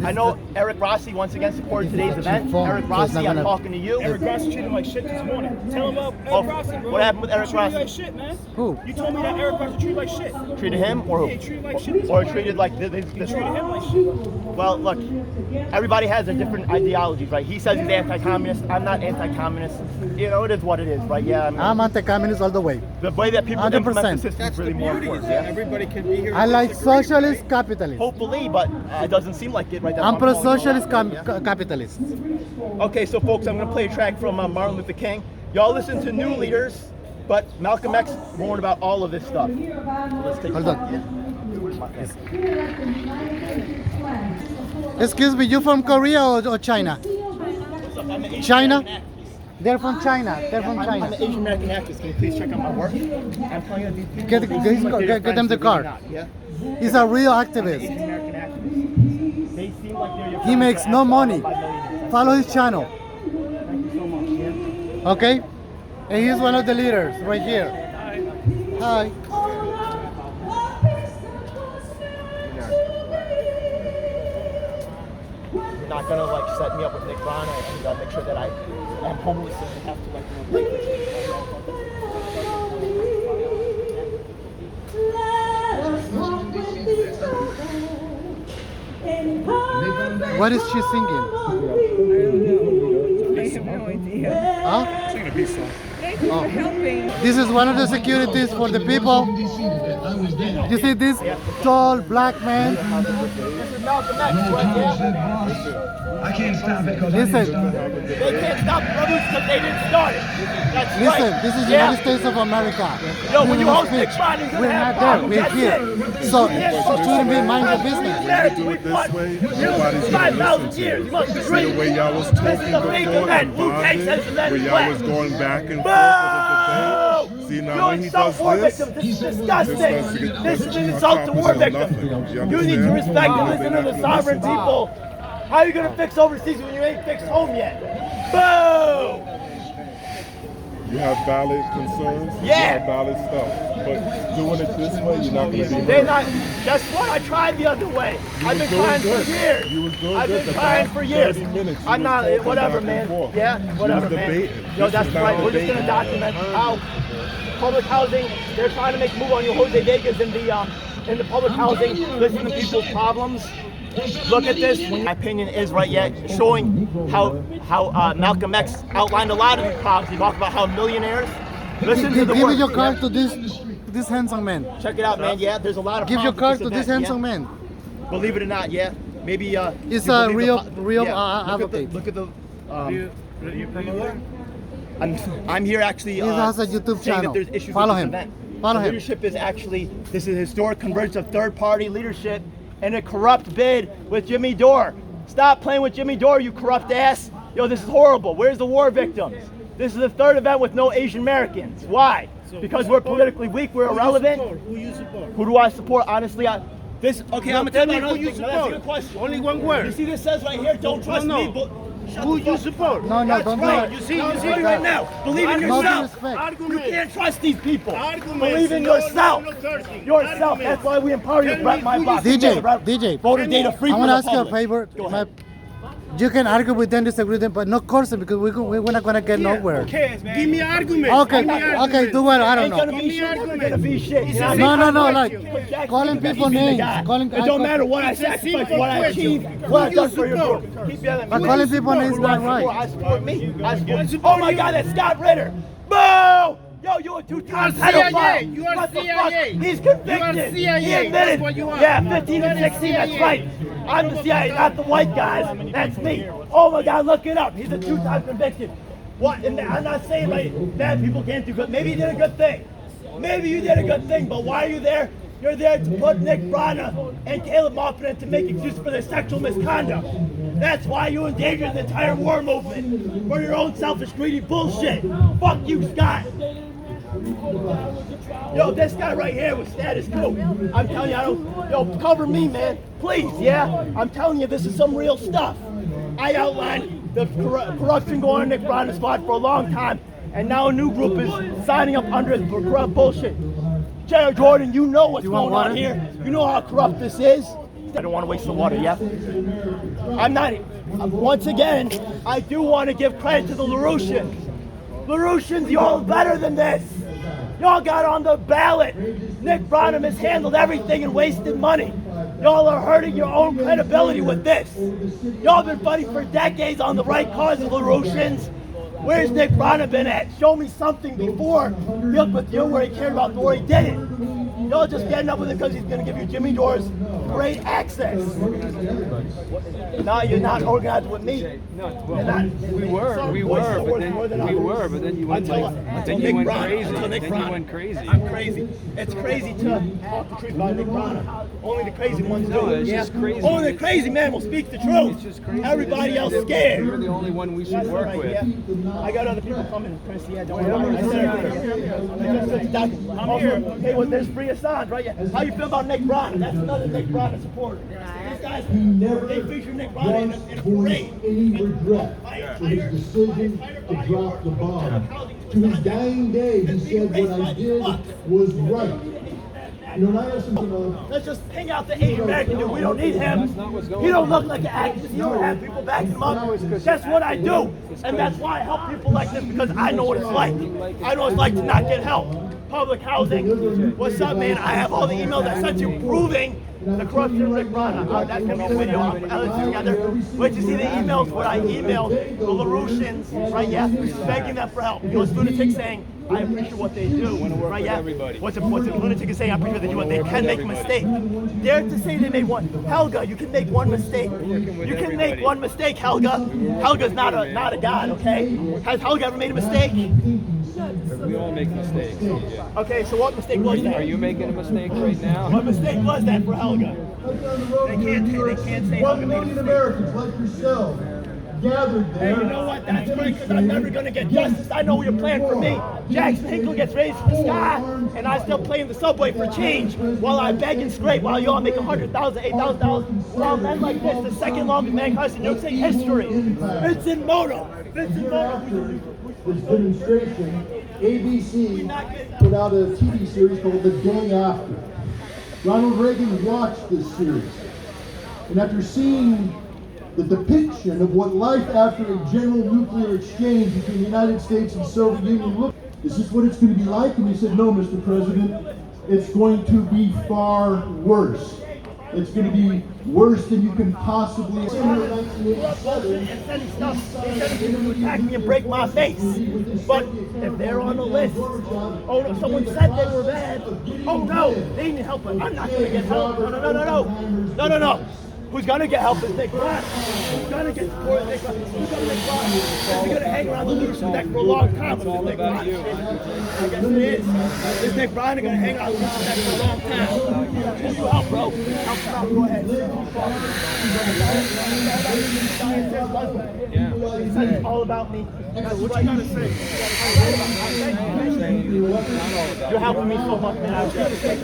Speaker 8: I know Eric Rossi once again supported today's event. Eric Rossi, I'm talking to you.
Speaker 10: Eric Rossi treated him like shit this morning. Tell him about Eric Rossi, bro.
Speaker 8: What happened with Eric Rossi?
Speaker 10: Like shit, man.
Speaker 1: Who?
Speaker 10: You told me that Eric Rossi treated like shit.
Speaker 8: Treated him or who?
Speaker 10: Yeah, he treated like shit.
Speaker 8: Or treated like this?
Speaker 10: He treated him like shit.
Speaker 8: Well, look, everybody has a different ideology, right? He says he's anti-communist. I'm not anti-communist. You know, it is what it is, right? Yeah.
Speaker 1: I'm anti-communist all the way.
Speaker 8: The way that people
Speaker 1: 100%.
Speaker 8: implement the system is really more important. Yeah?
Speaker 10: Everybody can be here.
Speaker 1: I like socialist capitalists.
Speaker 8: Hopefully, but it doesn't seem like it right now.
Speaker 1: I'm pro-socialist capitalist.
Speaker 8: Okay, so folks, I'm going to play a track from Martin Luther King. Y'all listen to new leaders, but Malcolm X warned about all of this stuff. So let's take
Speaker 1: Hold on. Excuse me, you from Korea or China?
Speaker 8: I'm an Asian
Speaker 1: China?
Speaker 8: American activist.
Speaker 1: They're from China. They're from
Speaker 8: I'm an
Speaker 1: China.
Speaker 8: Asian American activist. Can you please check out my work? I'm telling you, these people.
Speaker 1: Get-
Speaker 8: they
Speaker 1: get-
Speaker 8: seem like they're your
Speaker 1: get them
Speaker 8: friends,
Speaker 1: the
Speaker 8: but they're
Speaker 1: card.
Speaker 8: not, Yeah.
Speaker 1: He's a real
Speaker 8: I'm an
Speaker 1: activist.
Speaker 8: Asian American activist. They seem like they're your
Speaker 1: He
Speaker 8: friends,
Speaker 1: makes
Speaker 8: but
Speaker 1: no
Speaker 8: after all,
Speaker 1: money.
Speaker 8: by millionaires.
Speaker 1: Follow his channel.
Speaker 8: Thank you so much. Yeah.
Speaker 1: Okay? And he's one of the leaders right here. Hi.
Speaker 8: You're not gonna like set me up with Nick Brana and make sure that I am homeless and have to
Speaker 1: What is she singing? Huh?
Speaker 9: Singing a peace song.
Speaker 1: Oh. This is one of the securities for the people. You see this tall black man?
Speaker 3: I can't stop it because
Speaker 1: Listen,
Speaker 8: They can't stop brothers because they didn't start it. That's
Speaker 1: listen,
Speaker 8: right.
Speaker 1: this is the
Speaker 8: Yeah.
Speaker 1: United States of America.
Speaker 8: Yo, when you
Speaker 1: Freedom of
Speaker 8: host Nick
Speaker 1: speech.
Speaker 8: Brana, you're gonna
Speaker 1: We're
Speaker 8: have
Speaker 1: not there,
Speaker 8: problems.
Speaker 1: we're
Speaker 8: That's
Speaker 1: here.
Speaker 8: it.
Speaker 1: So,
Speaker 8: You can't
Speaker 1: shouldn't be mind your
Speaker 8: If
Speaker 1: business.
Speaker 8: you do it this way, nobody's 5,000 years. You must agree.
Speaker 11: The way y'all was
Speaker 8: This is
Speaker 11: talking
Speaker 8: a big
Speaker 11: before
Speaker 8: event.
Speaker 11: and
Speaker 8: Wu-Tang says the
Speaker 11: bonding,
Speaker 8: event
Speaker 11: where
Speaker 8: is
Speaker 11: y'all
Speaker 8: whack.
Speaker 11: was going back and forth with the debate. See, now
Speaker 8: You
Speaker 11: when he
Speaker 8: insult
Speaker 11: does
Speaker 8: war
Speaker 11: this,
Speaker 8: victims. This is
Speaker 11: this
Speaker 8: disgusting.
Speaker 11: doesn't-
Speaker 8: This is an
Speaker 11: this
Speaker 8: insult to war
Speaker 11: accomplishes
Speaker 8: victims.
Speaker 11: nothing.
Speaker 8: You need to
Speaker 11: understand?
Speaker 8: respect and
Speaker 11: They're
Speaker 8: listen to
Speaker 11: not
Speaker 8: the
Speaker 11: gonna
Speaker 8: sovereign
Speaker 11: listen.
Speaker 8: people. How are you gonna fix overseas when you ain't fixed home yet? Boom!
Speaker 11: You have valid concerns.
Speaker 8: Yeah.
Speaker 11: You have valid stuff. But doing it this way, you're not going to be
Speaker 8: They're
Speaker 11: heard.
Speaker 8: not. Guess what? I tried the other way. I've been
Speaker 11: doing
Speaker 8: trying
Speaker 11: good.
Speaker 8: for years.
Speaker 11: You was doing
Speaker 8: I've
Speaker 11: good
Speaker 8: been
Speaker 11: the
Speaker 8: trying
Speaker 11: past
Speaker 8: for years.
Speaker 11: 30 minutes. You
Speaker 8: I'm
Speaker 11: was
Speaker 8: not.
Speaker 11: talking
Speaker 8: Whatever,
Speaker 11: back
Speaker 8: man.
Speaker 11: and forth.
Speaker 8: Yeah, whatever,
Speaker 11: You was
Speaker 8: man.
Speaker 11: debating.
Speaker 8: Yo,
Speaker 11: This
Speaker 8: that's
Speaker 11: is not
Speaker 8: right. We're just gonna
Speaker 11: debating.
Speaker 8: document how public housing. They're trying to make a move on you, Jose Vegas, in the public housing. Listen to people's problems. Look at this. My opinion is right yet showing how Malcolm X outlined a lot of these problems. He talked about how millionaires listen to
Speaker 1: Give
Speaker 8: the
Speaker 1: me
Speaker 8: work.
Speaker 1: your card to this handsome man.
Speaker 8: Check it out, man. Yeah, there's a lot of.
Speaker 1: Give your card
Speaker 8: problems with
Speaker 1: to this
Speaker 8: event,
Speaker 1: handsome
Speaker 8: yeah?
Speaker 1: man.
Speaker 8: Believe it or not, yeah. Maybe
Speaker 1: It's
Speaker 8: you
Speaker 1: a
Speaker 8: believe
Speaker 1: real-
Speaker 8: the
Speaker 1: real,
Speaker 8: look
Speaker 1: advocate.
Speaker 8: Look at the. I'm here actually.
Speaker 1: He has a YouTube
Speaker 8: saying
Speaker 1: channel.
Speaker 8: That there's issues
Speaker 1: Follow
Speaker 8: with
Speaker 1: him.
Speaker 8: this event.
Speaker 1: Follow
Speaker 8: The
Speaker 1: him.
Speaker 8: Leadership is actually this is a historic convergence of third-party leadership and a corrupt bid with Jimmy Dore. Stop playing with Jimmy Dore, you corrupt ass. Yo, this is horrible. Where's the war victims? This is the third event with no Asian Americans. Why? Because we're politically weak. We're irrelevant.
Speaker 10: Who you support?
Speaker 8: Who do I support? Honestly, this. Okay, I'm gonna tell you
Speaker 10: who
Speaker 8: another
Speaker 10: you
Speaker 8: thing. No, that's a good
Speaker 10: support.
Speaker 8: question.
Speaker 10: Only one
Speaker 8: You
Speaker 10: word.
Speaker 8: see, this says right here, don't trust
Speaker 10: No, no.
Speaker 8: me. But shut
Speaker 10: Who
Speaker 8: the
Speaker 10: you
Speaker 8: fuck-
Speaker 10: support?
Speaker 1: No,
Speaker 8: That's
Speaker 1: don't do
Speaker 8: right.
Speaker 1: that.
Speaker 8: You see me right now. Believe in
Speaker 1: No
Speaker 8: yourself.
Speaker 1: disrespect.
Speaker 8: You can't trust these people.
Speaker 10: Arguments.
Speaker 8: Believe in
Speaker 10: No,
Speaker 8: yourself.
Speaker 10: no, no, Thursday.
Speaker 8: Yourself.
Speaker 10: Arguments.
Speaker 8: That's why we empower you to
Speaker 10: Tell
Speaker 8: rep
Speaker 10: me
Speaker 8: my
Speaker 10: who
Speaker 8: box.
Speaker 10: you
Speaker 1: DJ,
Speaker 8: Voter data free
Speaker 1: I
Speaker 8: for
Speaker 1: want
Speaker 8: the
Speaker 1: to ask you a
Speaker 8: public.
Speaker 1: favor.
Speaker 8: Go ahead.
Speaker 1: You can argue with them, disagree with them, but no cursing because we're not gonna get nowhere.
Speaker 10: Give me an argument.
Speaker 1: Okay,
Speaker 10: Give me an
Speaker 1: okay,
Speaker 10: argument.
Speaker 1: do what I don't
Speaker 8: Ain't gonna
Speaker 1: know.
Speaker 8: be shit. Never gonna be shit. You know what I
Speaker 1: No,
Speaker 8: mean?
Speaker 1: no, no,
Speaker 10: Question.
Speaker 1: like calling people names, calling.
Speaker 8: It don't matter what I
Speaker 10: It's a
Speaker 8: sacrifice,
Speaker 10: simple
Speaker 8: what I
Speaker 10: question.
Speaker 8: achieve,
Speaker 10: Who
Speaker 8: what I've
Speaker 10: you
Speaker 8: done for your
Speaker 10: support?
Speaker 8: group. Keep yelling.
Speaker 1: But calling people names
Speaker 8: Who do I
Speaker 1: not right.
Speaker 8: support? I support me. I support.
Speaker 10: support
Speaker 8: Oh my
Speaker 10: you.
Speaker 8: God, that's Scott Ritter. Boo! Yo, you a two-time
Speaker 10: You are CIA.
Speaker 8: pedophile.
Speaker 10: You are
Speaker 8: What the
Speaker 10: CIA.
Speaker 8: fuck? He's convicted.
Speaker 10: You are CIA.
Speaker 8: He admitted.
Speaker 10: That's what you are.
Speaker 8: Yeah, 15 and
Speaker 10: You are
Speaker 8: 16. That's
Speaker 10: CIA.
Speaker 8: right. I'm the CIA, not the white guys. That's me. Oh my God, look it up. He's a two-time convicted. What? And I'm not saying like bad people can't do good. Maybe you did a good thing. Maybe you did a good thing, but why are you there? You're there to put Nick Brana and Caleb Maupin to make excuses for their sexual misconduct. That's why you endangered the entire war movement for your own selfish, greedy bullshit. Fuck you, Scott. Yo, this guy right here was status quo. I'm telling you, I don't. Yo, cover me, man, please. Yeah, I'm telling you, this is some real stuff. I outlined the corruption going on in Nick Brana's squad for a long time, and now a new group is signing up under his corrupt bullshit. Jared Jordan, you know what's
Speaker 1: You want
Speaker 8: going on
Speaker 1: water?
Speaker 8: here. You know how corrupt this is. I don't want to waste the water, yeah? I'm not. Once again, I do want to give credit to the LaRouchians. LaRouchians, y'all better than this. Y'all got on the ballot. Nick Brana mishandled everything and wasted money. Y'all are hurting your own credibility with this. Y'all been fighting for decades on the right cause of LaRouchians. Where's Nick Brana been at? Show me something before he hooked with you where he cared about the war he did it. You're just getting up with it because he's going to give you Jimmy Dore's great access. No, you're not organized with me.
Speaker 9: No, well, we were, but then you went crazy. Then you went crazy.
Speaker 8: I'm crazy. It's crazy to talk the truth about Nick Brana. Only the crazy ones do it.
Speaker 9: It's just crazy.
Speaker 8: Only the crazy man will speak the truth.
Speaker 9: It's just crazy.
Speaker 8: Everybody else scared.
Speaker 9: You're the only one we should work with.
Speaker 8: Yeah. I got other people coming, Chris. Yeah, don't worry about it. I'm here. Hey, well, there's free Assange, right? Yeah. How you feel about Nick Brana? That's another Nick Brana supporter. These guys, they feature Nick Brana in a parade.
Speaker 3: Any regret for his decision to drop the bomb. To his dying day, he said, "What I did was right." You know, and I asked him,
Speaker 8: let's just hang out the Asian American dude. We don't need him. He don't look like an activist. He don't have people backing him up. That's what I do. And that's why I help people like this, because I know what it's like. I know what it's like to not get help. Public housing. What's up, man? I have all the emails I sent you proving the corruption of Nick Brana. That's going to be the video. I'll put it together. Wait to see the emails, what I emailed the LaRouchians, right? Yeah, begging them for help. Those lunatics saying, I appreciate what they do, right? Yeah. What's a lunatic is saying? I appreciate what they do. What they can make a mistake. Dare to say they made one. Helga, you can make one mistake. You can make one mistake, Helga. Helga's not a god, okay? Has Helga ever made a mistake?
Speaker 9: We all make mistakes. Yeah.
Speaker 8: Okay, so what mistake was that?
Speaker 9: Are you making a mistake right now?
Speaker 8: What mistake was that for Helga? They can't say
Speaker 3: 1 million Americans like yourself gathered there.
Speaker 8: Hey, you know what? That's great, because I'm never going to get justice. I know what you're playing for me. Jackson Hinkle gets raised to the sky, and I still play in the subway for change while I beg and scrape, while y'all make $100,000, $8,000. While men like this, the second longest man cars in New York City history. Vincent Moto.
Speaker 3: This demonstration, ABC put out a TV series called The Day After. Ronald Reagan watched this series, and after seeing the depiction of what life after a general nuclear exchange between the United States and Soviet Union looked, is this what it's going to be like? And he said, no, Mr. President, it's going to be far worse. It's going to be worse than you can possibly imagine.
Speaker 8: To attack me and break my face. But if they're on the list, oh no, someone said they were bad. Oh no, they need help. I'm not going to get help. No. Who's going to get help is Nick Brana. Who's going to get support is Nick Brana. Who's going to Nick Brana? Is he going to hang around the Lucian neck for a long time? It's all about you. I guess it is. Is Nick Brana going to hang around the Lucian neck for a long time? Who you help, bro? Help him out. Go ahead. Yeah. He said it's all about me. What you gotta say? You're helping me so much, man. I appreciate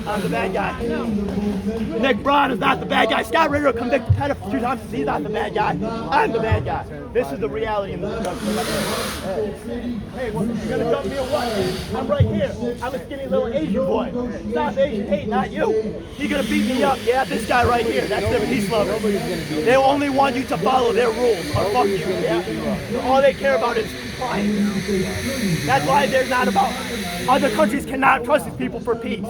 Speaker 8: I'm the bad guy. Nick Brana is not the bad guy. Scott Ritter convicted pedophile 2 times. He's not the bad guy. I'm the bad guy. This is the reality in this country. Hey, well, you gonna dump me or what? I'm right here. I'm a skinny little Asian boy. Stop Asian hate, not you. He gonna beat me up. Yeah, this guy right here. That's their peace lover. They only want you to follow their rules or fuck you. Yeah? All they care about is compliance. That's why they're not about. Other countries cannot trust these people for peace.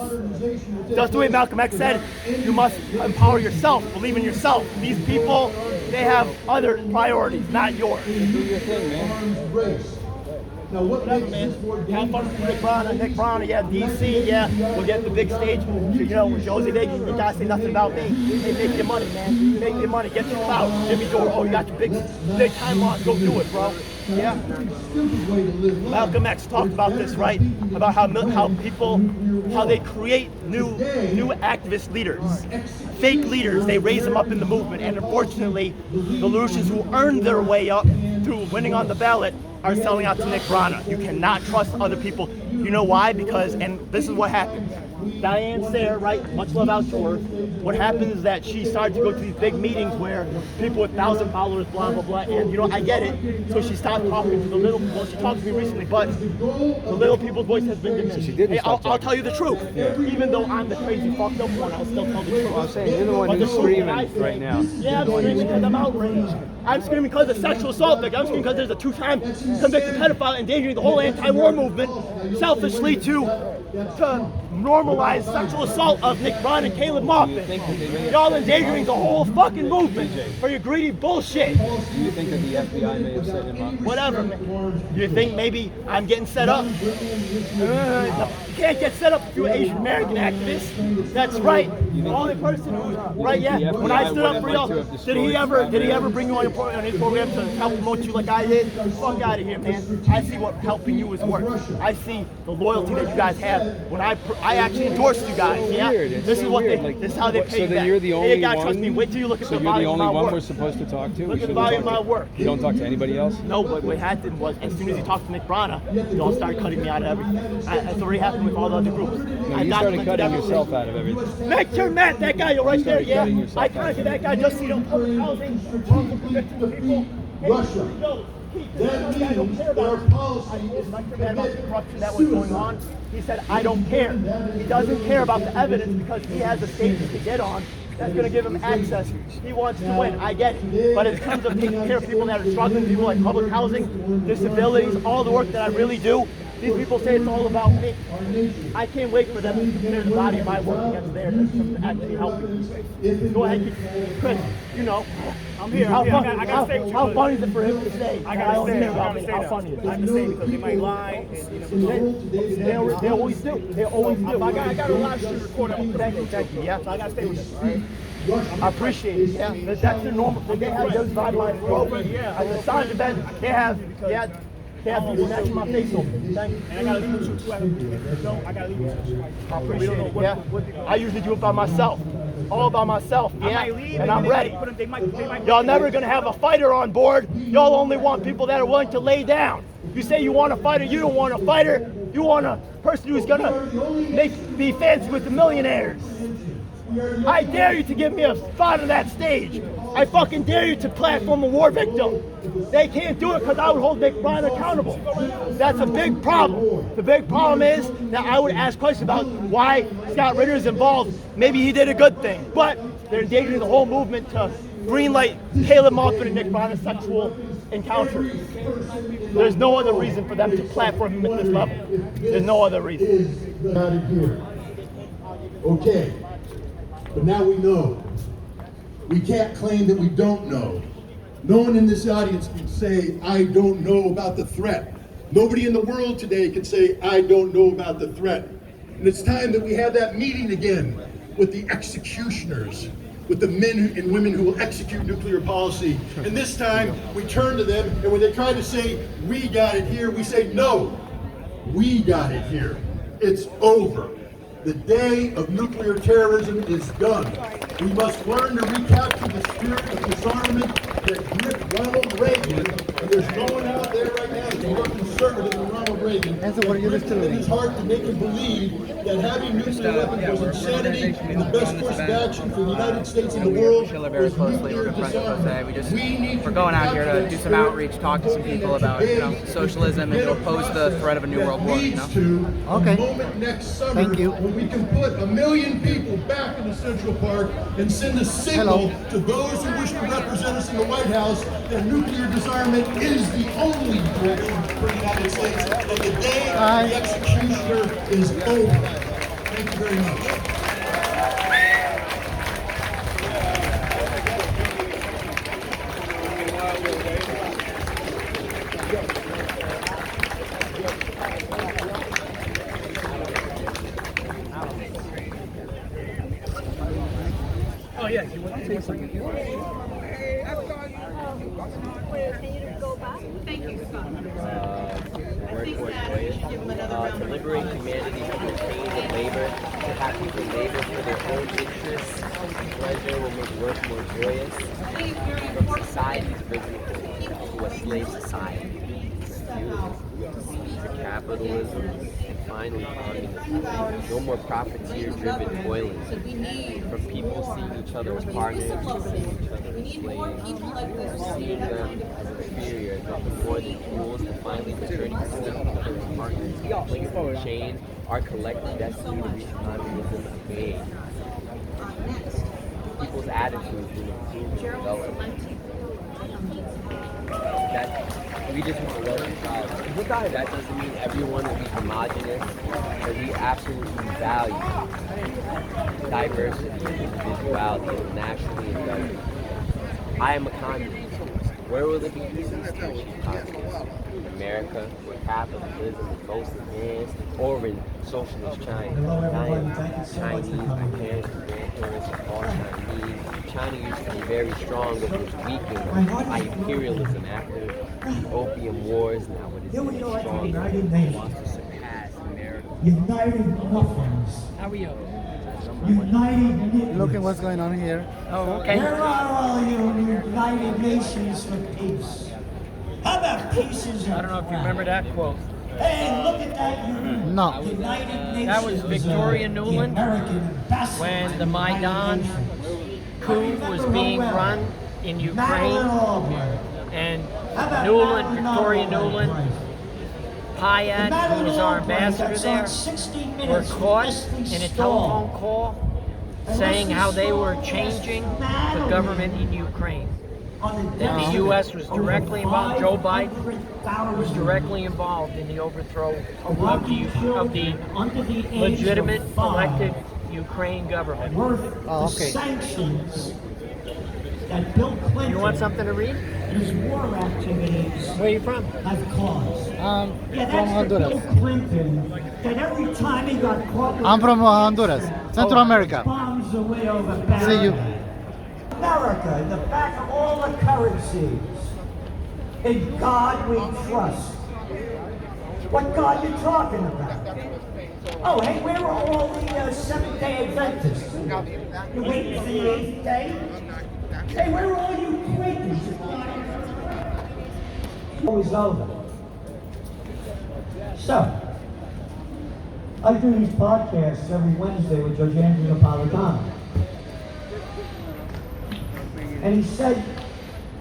Speaker 8: Just the way Malcolm X said, you must empower yourself, believe in yourself. These people, they have other priorities, not yours.
Speaker 9: Do your thing, man.
Speaker 3: Now, what makes this more
Speaker 8: have fun with Nick Brana, yeah, DC, yeah, we'll get the big stage. You know, with Josie Day, you gotta say nothing about me. Hey, make your money, man. Make your money, get your clout. Jimmy Dore, oh, you got your big time on, go do it, bro. Yeah. Malcolm X talked about this, right? About how people, how they create new activist leaders, fake leaders. They raise them up in the movement, and unfortunately, the Lucians who earned their way up through winning on the ballot are selling out to Nick Brana. You cannot trust other people. You know why? Because, and this is what happens. Diane Sayre, right? Much love out to her. What happens is that she started to go to these big meetings where people with 1,000 followers, blah, blah, blah, and you know, I get it. So she stopped talking to the little, well, she talked to me recently, but the little people's voice has been diminished. Hey, I'll tell you the truth. Yeah. Even though I'm the crazy fucked up one, I'll still tell the truth.
Speaker 9: I'm saying you're the one who's screaming right now.
Speaker 8: Yeah, I'm screaming because I'm outraged. I'm screaming because of sexual assault victim. I'm screaming because there's a 2-time convicted pedophile endangering the whole anti-war movement, selfishly to to normalize sexual assault of Nick Brown and Caleb Moffitt. Y'all endangering the whole fucking movement for your greedy bullshit.
Speaker 9: Do you think that the FBI may have set him up?
Speaker 8: Whatever, man. You think maybe I'm getting set up? You can't get set up if you're an Asian American activist. That's right. The only person who's right, yeah. When I stood up for y'all, did he ever bring you on his program to help promote you like I did? Fuck out of here, man. I see what helping you is worth. I see the loyalty that you guys have. When I actually endorsed you guys, yeah. This is what they. This is how they pay
Speaker 9: So
Speaker 8: you
Speaker 9: then
Speaker 8: back.
Speaker 9: you're the only
Speaker 8: Hey, you gotta
Speaker 9: one.
Speaker 8: trust me. Wait till you look at
Speaker 9: So
Speaker 8: the
Speaker 9: you're the
Speaker 8: volume of
Speaker 9: only
Speaker 8: my
Speaker 9: one
Speaker 8: work.
Speaker 9: we're supposed to talk to.
Speaker 8: Look
Speaker 9: We
Speaker 8: at the
Speaker 9: shouldn't
Speaker 8: volume
Speaker 9: talk
Speaker 8: of my work.
Speaker 9: You don't talk to anybody else.
Speaker 8: No, but what happened was, as soon as he talked to Nick Brana, y'all started cutting me out of everything. That's already happened with all the other groups.
Speaker 9: No,
Speaker 8: I
Speaker 9: you started
Speaker 8: documented
Speaker 9: cutting
Speaker 8: everything.
Speaker 9: yourself out of everything.
Speaker 8: Make sure Matt, that guy, you're right there,
Speaker 9: started
Speaker 8: yeah.
Speaker 9: cutting yourself
Speaker 8: I
Speaker 9: out.
Speaker 8: contacted that guy just so you don't public housing, wrongful convictions of people. Hey,
Speaker 3: Russia.
Speaker 8: no,
Speaker 3: That
Speaker 8: I don't
Speaker 3: means
Speaker 8: care
Speaker 3: their
Speaker 8: about
Speaker 3: policy
Speaker 8: I
Speaker 3: is
Speaker 8: told
Speaker 3: to
Speaker 8: Mike about the
Speaker 3: commit
Speaker 8: corruption that was going on. He said, I don't care. He doesn't care about the evidence because he has a statement to get on that's going to give him access. He wants to win. I get it. But in terms of taking care of people that are struggling, people like public housing, disabilities, all the work that I really do, these people say it's all about me. I can't wait for them to compare the body of my work against theirs in terms of actually helping. Go ahead, Chris. You know,
Speaker 10: I'm here.
Speaker 8: how
Speaker 10: I
Speaker 8: funny,
Speaker 10: gotta stay with you.
Speaker 8: how funny is it for him to say?
Speaker 10: I gotta stay.
Speaker 8: How funny is it?
Speaker 10: I have to stay because they might lie. And, you know,
Speaker 8: They always do. They always do.
Speaker 10: I got a lot of shit recorded.
Speaker 8: Thank you. Yeah.
Speaker 10: So I gotta stay with you. All right?
Speaker 8: I appreciate it. Yeah, that's the normal. They have those guidelines. At the Science event, they have people snatching my face open. Thank you.
Speaker 10: And I gotta leave with you too. If you don't, I gotta leave with you.
Speaker 8: I appreciate it. Yeah, I usually do it by myself. All by myself. Yeah,
Speaker 10: I might leave
Speaker 8: and I'm ready.
Speaker 10: They might
Speaker 8: Y'all never gonna have a fighter on board. Y'all only want people that are willing to lay down. You say you want a fighter, you don't want a fighter. You want a person who's gonna be fancy with the millionaires. I dare you to give me a spot on that stage. I fucking dare you to platform a war victim. They can't do it because I would hold Nick Bryan accountable. That's a big problem. The big problem is that I would ask questions about why Scott Ritter is involved. Maybe he did a good thing, but they're endangering the whole movement to greenlight Caleb Moffitt and Nick Bryan's sexual encounter. There's no other reason for them to platform him at this level. There's no other reason.
Speaker 3: Out of here. Okay. But now we know. We can't claim that we don't know. No one in this audience can say, I don't know about the threat. Nobody in the world today can say, I don't know about the threat. And it's time that we have that meeting again with the executioners, with the men and women who will execute nuclear policy. And this time, we turn to them, and when they try to say, we got it here, we say, no, we got it here. It's over. The day of nuclear terrorism is done. We must learn to recapture the spirit of disarmament that gripped Ronald Reagan. And there's no one out there right now that's more conservative than Ronald Reagan.
Speaker 1: And so what are you
Speaker 3: Gripped it in his heart to make him believe that having nuclear weapons was insanity and the best course of action for the United States and the world
Speaker 12: very
Speaker 3: was
Speaker 12: closely. We're
Speaker 3: nuclear
Speaker 12: good friends with Jose.
Speaker 3: disarmament.
Speaker 12: We're going out here to do some outreach, talk to some people about socialism and to oppose the threat of a new world war.
Speaker 1: Okay.
Speaker 3: Moment next summer,
Speaker 1: Thank you.
Speaker 3: when we can put 1 million people back into Central Park and send a signal to those who wish to represent us in the White House that nuclear disarmament is the only direction for the United States, and the day of the executioner is over. Thank you very much.
Speaker 10: Oh yeah, you want to say something?
Speaker 6: Can you go back? Thank you, Scott.
Speaker 13: To liberate humanity from the chains of labor, to have people labor for their own interests, pleasure will make work more joyous. From society's original to a slave society. To capitalism, and finally communism. No more profiteer-driven toiling. From people seeing each other as partners, seeing each other as slaves, seeing them as inferior, nothing more than tools to finally returning to see each other as partners. Links to the chain, our collective destiny to reach communism again. People's attitudes will improve and develop. We just want welcome childhood. That doesn't mean everyone will be homogenous, but we absolutely value diversity and individuality nationally and globally. I am a communist. Where will it be easiest to achieve communism? In America, where capitalism is most advanced, or in socialist China? I am Chinese, my parents and grandparents are all Chinese. China used to be very strong, but was weakened by imperialism after the Opium Wars. Now it is stronger. It wants to surpass America.
Speaker 14: United Muffins.
Speaker 12: How are you?
Speaker 14: United.
Speaker 1: Look at what's going on here.
Speaker 12: Oh, okay.
Speaker 14: Where are all you United Nations for peace? How about pieces of
Speaker 12: I don't know if you remember that quote.
Speaker 14: Hey, look at that
Speaker 1: No.
Speaker 14: United Nations.
Speaker 12: That was Victoria Nuland when the Maidan coup was being run in Ukraine. And Nuland, Victoria Nuland, Payat, who was our ambassador there, were caught in a telephone call saying how they were changing the government in Ukraine. That the U.S. was directly involved, Joe Biden was directly involved in the overthrow of the legitimate elected Ukraine government.
Speaker 1: Oh, okay.
Speaker 14: Sanctions that Bill Clinton.
Speaker 12: You want something to read?
Speaker 14: His war activities.
Speaker 12: Where are you from?
Speaker 14: Have caused.
Speaker 1: From
Speaker 14: That's
Speaker 1: Honduras.
Speaker 14: Bill Clinton. That every time he got caught with
Speaker 1: I'm from Honduras, Central America.
Speaker 14: bombs away over
Speaker 1: See you.
Speaker 14: America, in the back of all the currencies. In God we trust. What God you talking about? Oh, hey, where are all the Seventh-day Adventists? You waiting for the 8th day? Hey, where are all you Quakers? Always over. So, I do these podcasts every Wednesday with Judge Andrew Napolitano. And he said,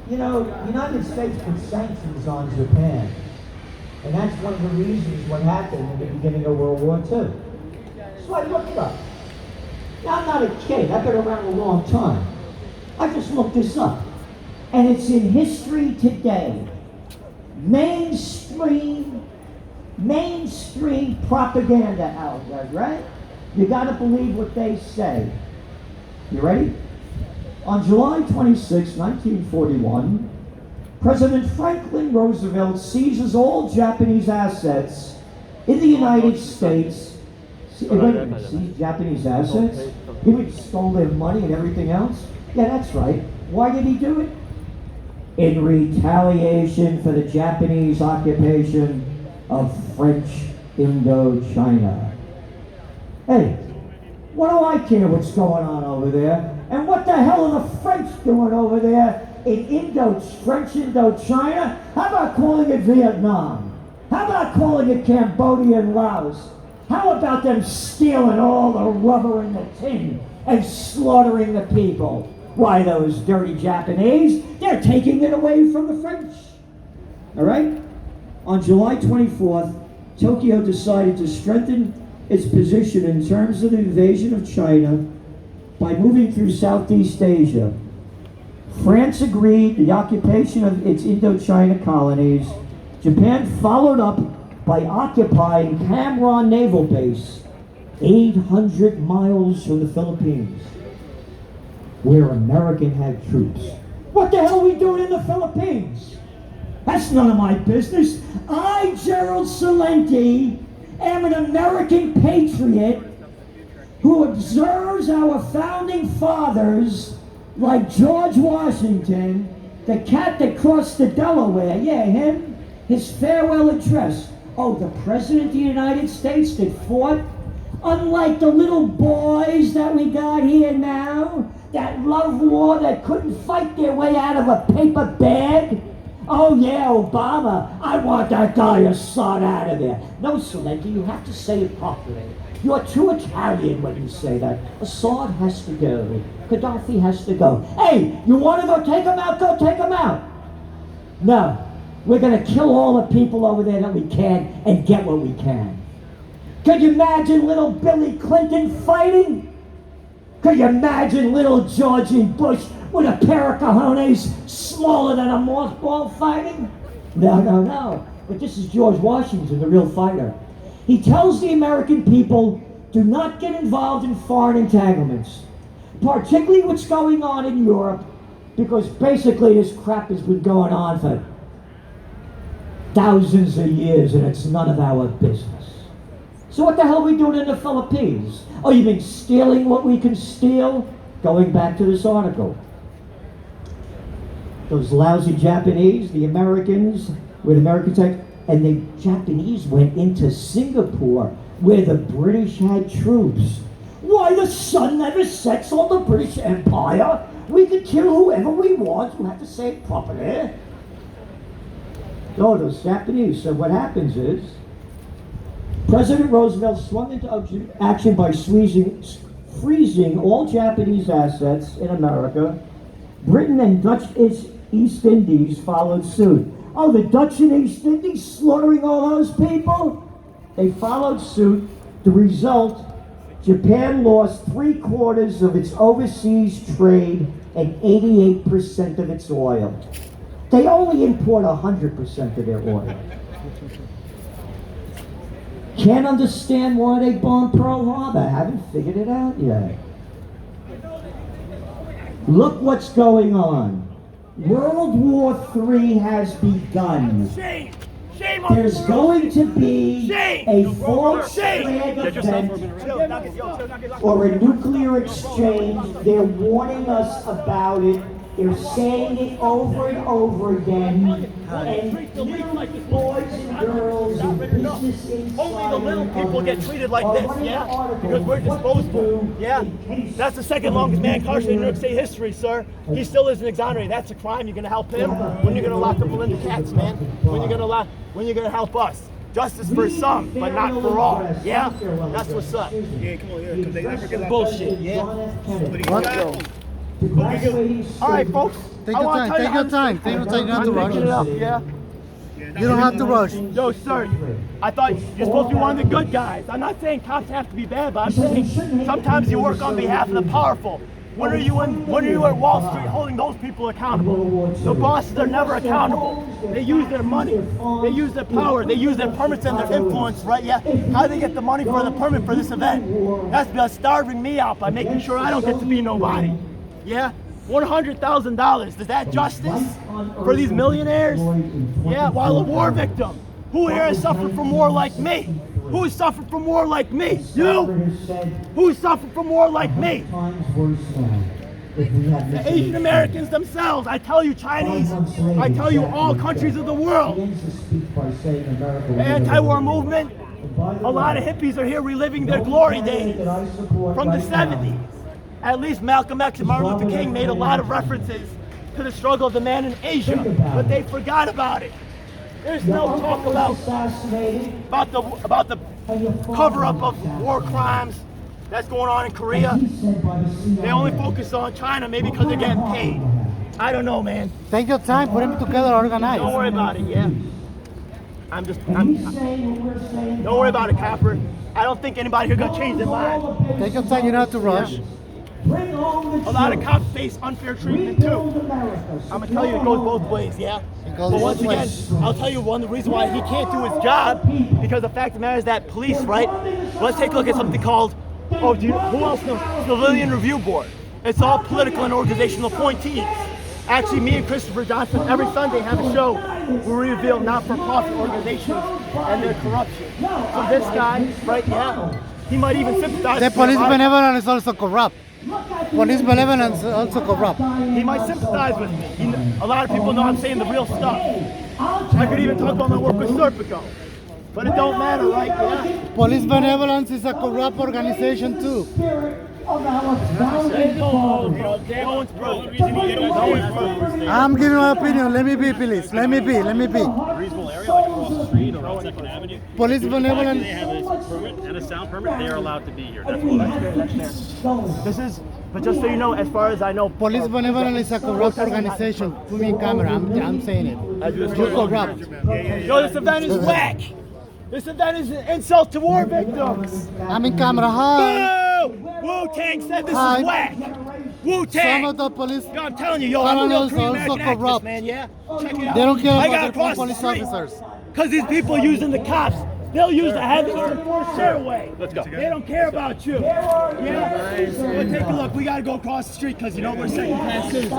Speaker 14: you know, the United States put sanctions on Japan. And that's one of the reasons what happened in the beginning of World War II. So I looked up. Now, I'm not a kid. I've been around a long time. I just looked this up. And it's in History Today. Mainstream propaganda outlet, right? You gotta believe what they say. You ready? On July 26, 1941, President Franklin Roosevelt seizes all Japanese assets in the United States. Wait a minute, seize Japanese assets? He would stole their money and everything else? Yeah, that's right. Why did he do it? In retaliation for the Japanese occupation of French Indochina. Hey, what do I care what's going on over there? And what the hell are the French doing over there in French Indochina? How about calling it Vietnam? How about calling it Cambodia and Laos? How about them stealing all the rubber and the tin and slaughtering the people? Why, those dirty Japanese, they're taking it away from the French. All right? On July 24th, Tokyo decided to strengthen its position in terms of the invasion of China by moving through Southeast Asia. France agreed the occupation of its Indochina colonies. Japan followed up by occupying Cam Ranh Naval Base, 800 miles from the Philippines, where American had troops. What the hell are we doing in the Philippines? That's none of my business. I, Gerald Celente, am an American patriot who observes our founding fathers like George Washington, the cat that crossed the Delaware. Yeah, him, his farewell address. Oh, the President of the United States that fought? Unlike the little boys that we got here now, that love war that couldn't fight their way out of a paper bag. Oh yeah, Obama, I want that guy Assad out of there. No, Celente, you have to say it properly. You're too Italian when you say that. Assad has to go. Gaddafi has to go. Hey, you want to go take him out? Go take him out. No, we're going to kill all the people over there that we can and get what we can. Could you imagine little Billy Clinton fighting? Could you imagine little Georgie Bush with a pair of cojones smaller than a mothball fighting? No. But this is George Washington, the real fighter. He tells the American people, do not get involved in foreign entanglements, particularly what's going on in Europe, because basically this crap has been going on for thousands of years and it's none of our business. So what the hell are we doing in the Philippines? Oh, you mean stealing what we can steal? Going back to this article. Those lousy Japanese, the Americans, where the Americans had, and the Japanese went into Singapore, where the British had troops. Why, the sun never sets on the British Empire. We can kill whoever we want. We have to say it properly. No, those Japanese. So what happens is, President Roosevelt swung into action by freezing all Japanese assets in America. Britain and Dutch East Indies followed suit. Oh, the Dutch and East Indies slaughtering all those people? They followed suit. The result, Japan lost 3/4 of its overseas trade and 88% of its oil. They only import 100% of their oil. Can't understand why they bombed Pearl Harbor. Haven't figured it out yet. Look what's going on. World War III has begun.
Speaker 8: Shame! Shame on
Speaker 14: There's
Speaker 8: the
Speaker 14: going to be
Speaker 8: Shame!
Speaker 14: a false flag event or a nuclear exchange. They're warning us about it. They're saying it over and over again. And little boys and girls and business insiders
Speaker 8: Only the little people get treated like this, yeah? Because we're disposable, yeah? That's the second longest man incarcerated in New York State history, sir. He still isn't exonerated. That's a crime. You're gonna help him? When you're gonna lock up Melinda Katz, man? When you're gonna help us? Justice for some, but not for all, yeah? That's what's up. Yeah, come on, because they never get bullshit, yeah? All right, folks.
Speaker 1: Take your time. Take your time. Take your time. You don't have to rush.
Speaker 8: Yeah.
Speaker 1: You don't have to rush.
Speaker 8: Yo, sir, I thought you're supposed to be one of the good guys. I'm not saying cops have to be bad, but I'm saying sometimes you work on behalf of the powerful. When are you at Wall Street holding those people accountable? The bosses are never accountable. They use their money, they use their power, they use their permits and their influence, right? Yeah. How do they get the money for the permit for this event? That's by starving me out by making sure I don't get to be nobody. Yeah. $100,000. Is that justice for these millionaires? Yeah, while a war victim. Who here has suffered from war like me? Who has suffered from war like me? You? Who suffered from war like me? The Asian Americans themselves. I tell you, Chinese. I tell you, all countries of the world. The anti-war movement. A lot of hippies are here reliving their glory days from the 70s. At least Malcolm X and Martin Luther King made a lot of references to the struggle of the man in Asia, but they forgot about it. There's no talk about the cover-up of war crimes that's going on in Korea. They only focus on China, maybe because they're getting paid. I don't know, man.
Speaker 1: Take your time, put them together, organize.
Speaker 8: Don't worry about it, yeah. Don't worry about it, Copper. I don't think anybody here gonna change their mind.
Speaker 1: Take your time, you don't have to rush.
Speaker 8: A lot of cops face unfair treatment too. I'm gonna tell you, it goes both ways, yeah? But once again, I'll tell you one of the reasons why he can't do his job, because the fact of the matter is that police, right? Let's take a look at something called, who else knows? Civilian Review Board. It's all political and organizational appointees. Actually, me and Christopher Johnson every Sunday have a show where we reveal not-for-profit organizations and their corruption. So this guy, right now, he might even sympathize.
Speaker 1: The police benevolence is also corrupt. Police benevolence is also corrupt.
Speaker 8: He might sympathize with me. A lot of people know I'm saying the real stuff. I could even talk about my work with Serpico. But it don't matter, right? Yeah.
Speaker 1: Police benevolence is a corrupt organization too. I'm giving my opinion. Let me be, please. Let me be.
Speaker 15: Reasonable area, like across the street or on 2nd Avenue.
Speaker 1: Police benevolence.
Speaker 15: They have a permit and a sound permit. They are allowed to be here. That's what
Speaker 8: This is, but just so you know, as far as I know,
Speaker 1: Police benevolence is a corrupt organization. Put me in camera. I'm saying it. You're corrupt.
Speaker 8: Yo, this event is whack. This event is an insult to war victims.
Speaker 1: I'm in camera. Hi.
Speaker 8: Boo! Wu-Tang said this is whack. Wu-Tang.
Speaker 1: Some of the police
Speaker 8: Yo, I'm telling you, yo, I'm a real
Speaker 1: colonels
Speaker 8: Korean
Speaker 1: are
Speaker 8: American
Speaker 1: also
Speaker 8: activist,
Speaker 1: corrupt.
Speaker 8: man, yeah? Check it out.
Speaker 1: They don't care
Speaker 8: I
Speaker 1: about
Speaker 8: gotta
Speaker 1: their
Speaker 8: cross the
Speaker 1: police
Speaker 8: street.
Speaker 1: officers.
Speaker 8: Because these people using the cops, they'll use the heavy to force their way.
Speaker 15: Let's go.
Speaker 8: They don't care about you. Yeah? But take a look. We got to go across the street because, you know, we're second-class citizens.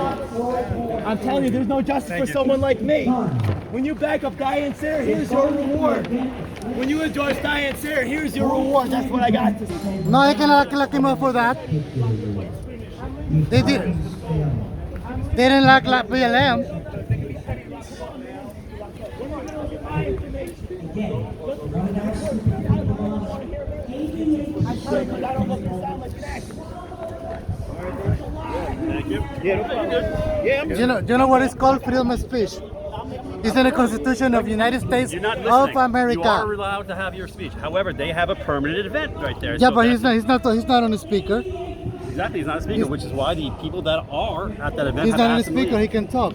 Speaker 8: I'm telling you, there's no justice for someone like me. When you back up Diane Sayre, here's your reward. When you endorse Diane Sayre, here's your reward. That's what I got to say.
Speaker 1: No, I cannot lock him up for that. They did. They didn't lock BLM.
Speaker 15: Thank you. Yeah, I'm good.
Speaker 1: Do you know what is called freedom of speech? It's in the Constitution of the United States
Speaker 15: You're not
Speaker 1: of
Speaker 15: listening. You
Speaker 1: America.
Speaker 15: are allowed to have your speech. However, they have a permanent event right there.
Speaker 1: Yeah,
Speaker 15: So
Speaker 1: but
Speaker 15: that's-
Speaker 1: he's not on the speaker.
Speaker 15: Exactly, he's not a speaker, which is why the people that are at that event
Speaker 1: He's
Speaker 15: have
Speaker 1: not on the
Speaker 15: asked him to
Speaker 1: speaker.
Speaker 15: leave.
Speaker 1: He can talk.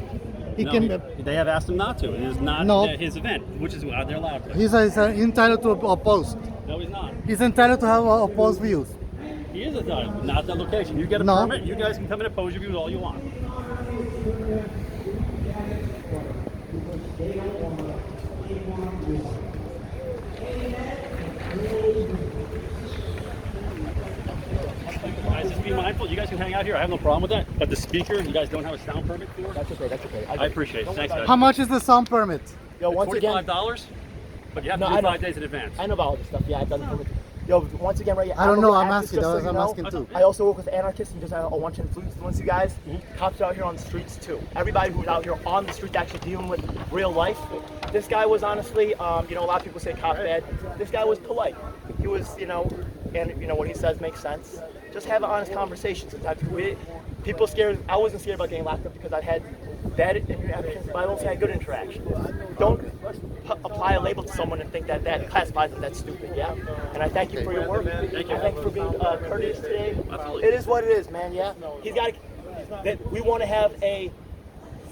Speaker 1: He
Speaker 15: No,
Speaker 1: can.
Speaker 15: they have asked him not to. It is not
Speaker 1: No.
Speaker 15: his event, which is why they're allowed to.
Speaker 1: He's entitled to oppose.
Speaker 15: No, he's not.
Speaker 1: He's entitled to have opposed views.
Speaker 15: He is entitled, not that location. You get a
Speaker 1: No.
Speaker 15: permit, you guys can come and oppose your views all you want. Guys, just be mindful. You guys can hang out here. I have no problem with that. But the speaker, you guys don't have a sound permit for?
Speaker 8: That's okay, that's okay.
Speaker 15: I appreciate it. Thanks, guys.
Speaker 1: How much is the sound permit?
Speaker 8: Yo, once again,
Speaker 15: $45, but you have
Speaker 8: No,
Speaker 15: to
Speaker 8: I
Speaker 15: do
Speaker 8: know.
Speaker 15: 5 days in advance.
Speaker 8: I know about all this stuff. Yeah, I've done it. Yo, once again, right?
Speaker 1: I don't know, I'm
Speaker 8: activist,
Speaker 1: asking,
Speaker 8: just so
Speaker 1: that's
Speaker 8: you
Speaker 1: what I'm
Speaker 8: know.
Speaker 1: asking too.
Speaker 8: I also work with anarchists and just I want to influence you guys. Cops are out here on the streets too. Everybody who's out here on the streets actually dealing with real life. This guy was honestly, you know, a lot of people say cop bad. This guy was polite. He was, you know, and you know what he says makes sense. Just have an honest conversation. Sometimes people scared. I wasn't scared about getting locked up because I had bad interactions, but I also had good interactions. Don't apply a label to someone and think that that classifies them. That's stupid. Yeah. And I thank you for your work.
Speaker 15: Thank you.
Speaker 8: I thank you for being courteous today.
Speaker 15: Absolutely.
Speaker 8: It is what it is, man. Yeah. He's got to. That we want to have a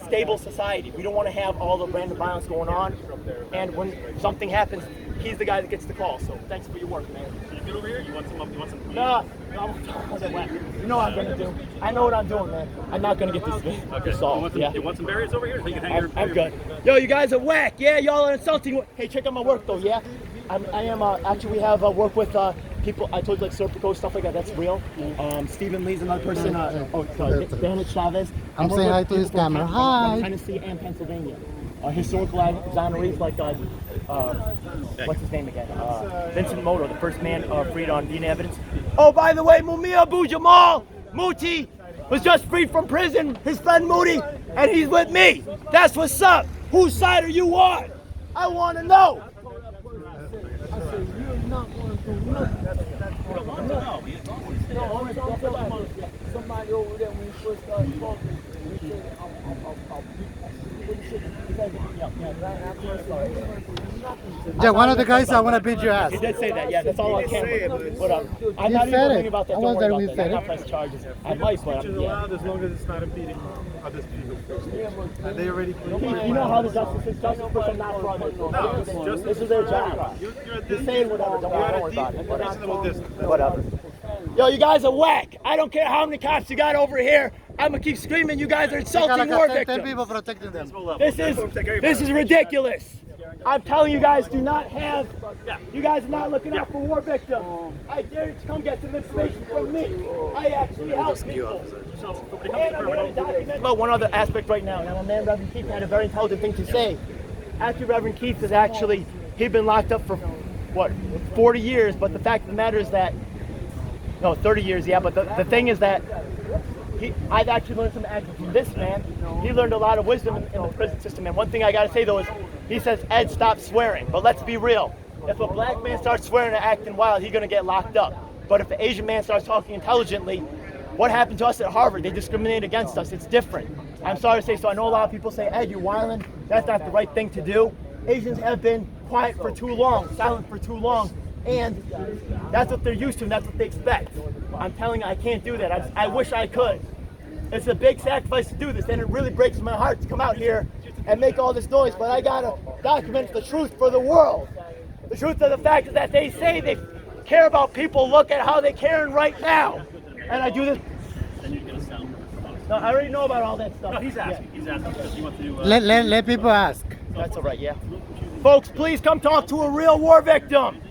Speaker 8: stable society. We don't want to have all the random violence going on. And when something happens, he's the guy that gets the call. So thanks for your work, man.
Speaker 15: Can you get over here? You want some?
Speaker 8: No, you know what I'm gonna do. I know what I'm doing, man. I'm not gonna get this
Speaker 15: You
Speaker 8: solved.
Speaker 15: want some,
Speaker 8: Yeah.
Speaker 15: you want some berries over here? So you can hang
Speaker 8: I'm good. Yo, you guys are whack. Yeah, y'all are insulting. Hey, check out my work though. Yeah, I am. Actually, we have work with people. I told you like Serpico stuff like that. That's real. Stephen Lee's another person. Daniel Chavez.
Speaker 1: I'm saying hi to his camera.
Speaker 8: From
Speaker 1: Hi.
Speaker 8: Tennessee and Pennsylvania. Historical exonerees like what's his name again? Vincent Moto, the first man freed on DNA evidence. Oh, by the way, Mumia Abu Jamal Muti was just freed from prison. His friend Moody, and he's with me. That's what's up. Whose side are you on? I want to know. Somebody over there when you first started talking, he said,
Speaker 1: Yeah, one of the guys I want to beat your ass.
Speaker 8: He did say that, yeah, that's all on camera. But I'm
Speaker 1: He
Speaker 8: not even
Speaker 1: said
Speaker 8: thinking
Speaker 1: it.
Speaker 8: about that.
Speaker 1: I
Speaker 8: Don't
Speaker 1: was
Speaker 8: worry
Speaker 1: there
Speaker 8: about
Speaker 1: when he
Speaker 8: that.
Speaker 1: said
Speaker 8: I'm not
Speaker 1: it.
Speaker 8: pressing charges. I might, but
Speaker 10: Which is allowed as long as it's not impeding other people. They already
Speaker 8: you know how the justice is. Justice for some not for others.
Speaker 10: No, it's just
Speaker 8: This is their job.
Speaker 10: You're
Speaker 8: You're saying whatever. Don't worry about it.
Speaker 10: reasonable distance.
Speaker 8: Whatever. Yo, you guys are whack. I don't care how many cops you got over here. I'm gonna keep screaming. You guys are insulting war
Speaker 1: 10
Speaker 8: victims.
Speaker 1: people protecting them.
Speaker 8: This is ridiculous. I'm telling you guys, do not have. You guys are not looking out for war victims. I dare you to come get some information from me. I actually help people. And I'm here to document about one other aspect right now. Now, my man Reverend Keith had a very intelligent thing to say. Actually, Reverend Keith is actually he'd been locked up for what 40 years, but the fact of the matter is that no 30 years, yeah. But the thing is that. I've actually learned some action from this man. He learned a lot of wisdom in the prison system. And one thing I gotta say though is, he says, Ed, stop swearing. But let's be real. If a black man starts swearing and acting wild, he's gonna get locked up. But if the Asian man starts talking intelligently, what happened to us at Harvard? They discriminate against us. It's different. I'm sorry to say so. I know a lot of people say, Ed, you're wilding. That's not the right thing to do. Asians have been quiet for too long, silent for too long. And that's what they're used to and that's what they expect. I'm telling you, I can't do that. I wish I could. It's a big sacrifice to do this, and it really breaks my heart to come out here and make all this noise, but I gotta document the truth for the world. The truth of the fact is that they say they care about people. Look at how they're caring right now. And I do this
Speaker 15: then you get a sound permit from us.
Speaker 8: No, I already know about all that stuff.
Speaker 15: No, he's asking. He's asking because he wants to do.
Speaker 1: Let people ask.
Speaker 8: That's all right, yeah. Folks, please come talk to a real war victim.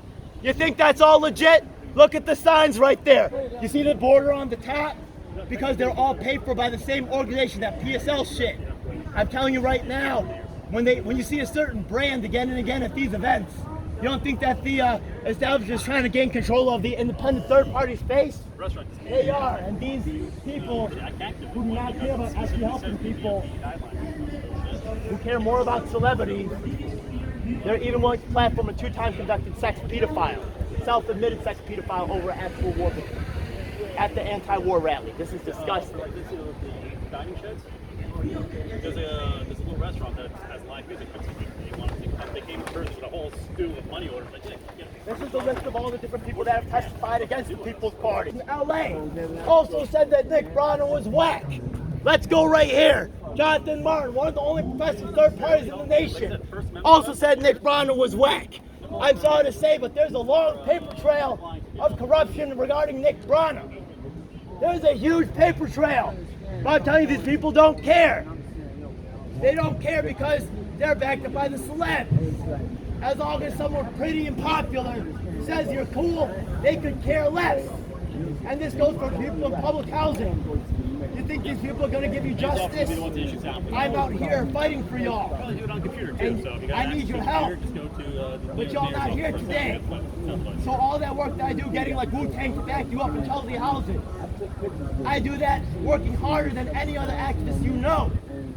Speaker 8: You think that's all legit? Look at the signs right there. You see the border on the top? Because they're all paid for by the same organization, that PSL shit. I'm telling you right now, when you see a certain brand again and again at these events, you don't think that the establishment is trying to gain control of the independent third-party space? They are, and these people who do not care about actually helping people, who care more about celebrities, they're even willing to platform a two-time convicted sex pedophile, self-admitted sex pedophile over actual war victims at the anti-war rally. This is disgusting.
Speaker 15: Dining sheds? There's a little restaurant that has live music. They wanted to come. They came first with a whole stew of money orders. Like,
Speaker 8: this is the list of all the different people that have testified against the People's Party. LA also said that Nick Bronner was whack. Let's go right here. Jonathan Martin, one of the only professing third parties in the nation, also said Nick Bronner was whack. I'm sorry to say, but there's a long paper trail of corruption regarding Nick Bronner. There's a huge paper trail. But I'm telling you, these people don't care. They don't care because they're backed up by the celebs. As long as someone pretty and popular says you're cool, they could care less. And this goes for people in public housing. You think these people are going to give you justice? I'm out here fighting for y'all. And I need your help. But y'all not here today. So all that work that I do getting like Wu-Tang to back you up and Chelsea housing, I do that working harder than any other activist you know.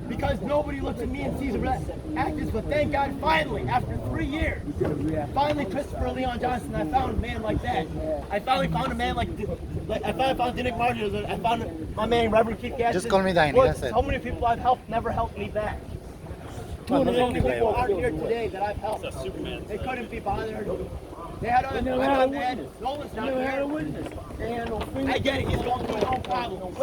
Speaker 8: Because nobody looks at me and sees a activist, but thank God finally, after 3 years, finally Christopher Leon Johnson, I found a man like that. I finally found a man like I finally found Nick Martin. I found my man Reverend Keith Gadsden.
Speaker 1: Just call me Danny, that's it.
Speaker 8: So many people I've helped never helped me back. So many people aren't here today that I've helped. They couldn't be bothered. They had other Nolan's not here. I get it, he's going through his own problems.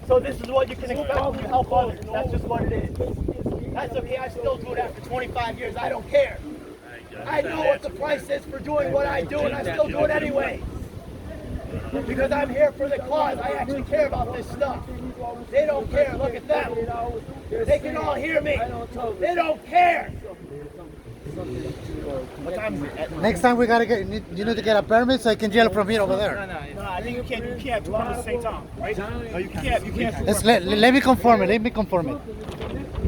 Speaker 8: So this is what you can expect when you help others. That's just what it is. That's okay, I still do it after 25 years. I don't care. I know what the price is for doing what I do, and I still do it anyway. Because I'm here for the cause. I actually care about this stuff. They don't care. Look at them. They can all hear me. They don't care. What time is it?
Speaker 1: Next time we gotta get. You need to get a permit so I can jail from here over there.
Speaker 8: No, I think you can't do them at the same time, right? No, you can't. You can't.
Speaker 1: Let me confirm it. Let me confirm it.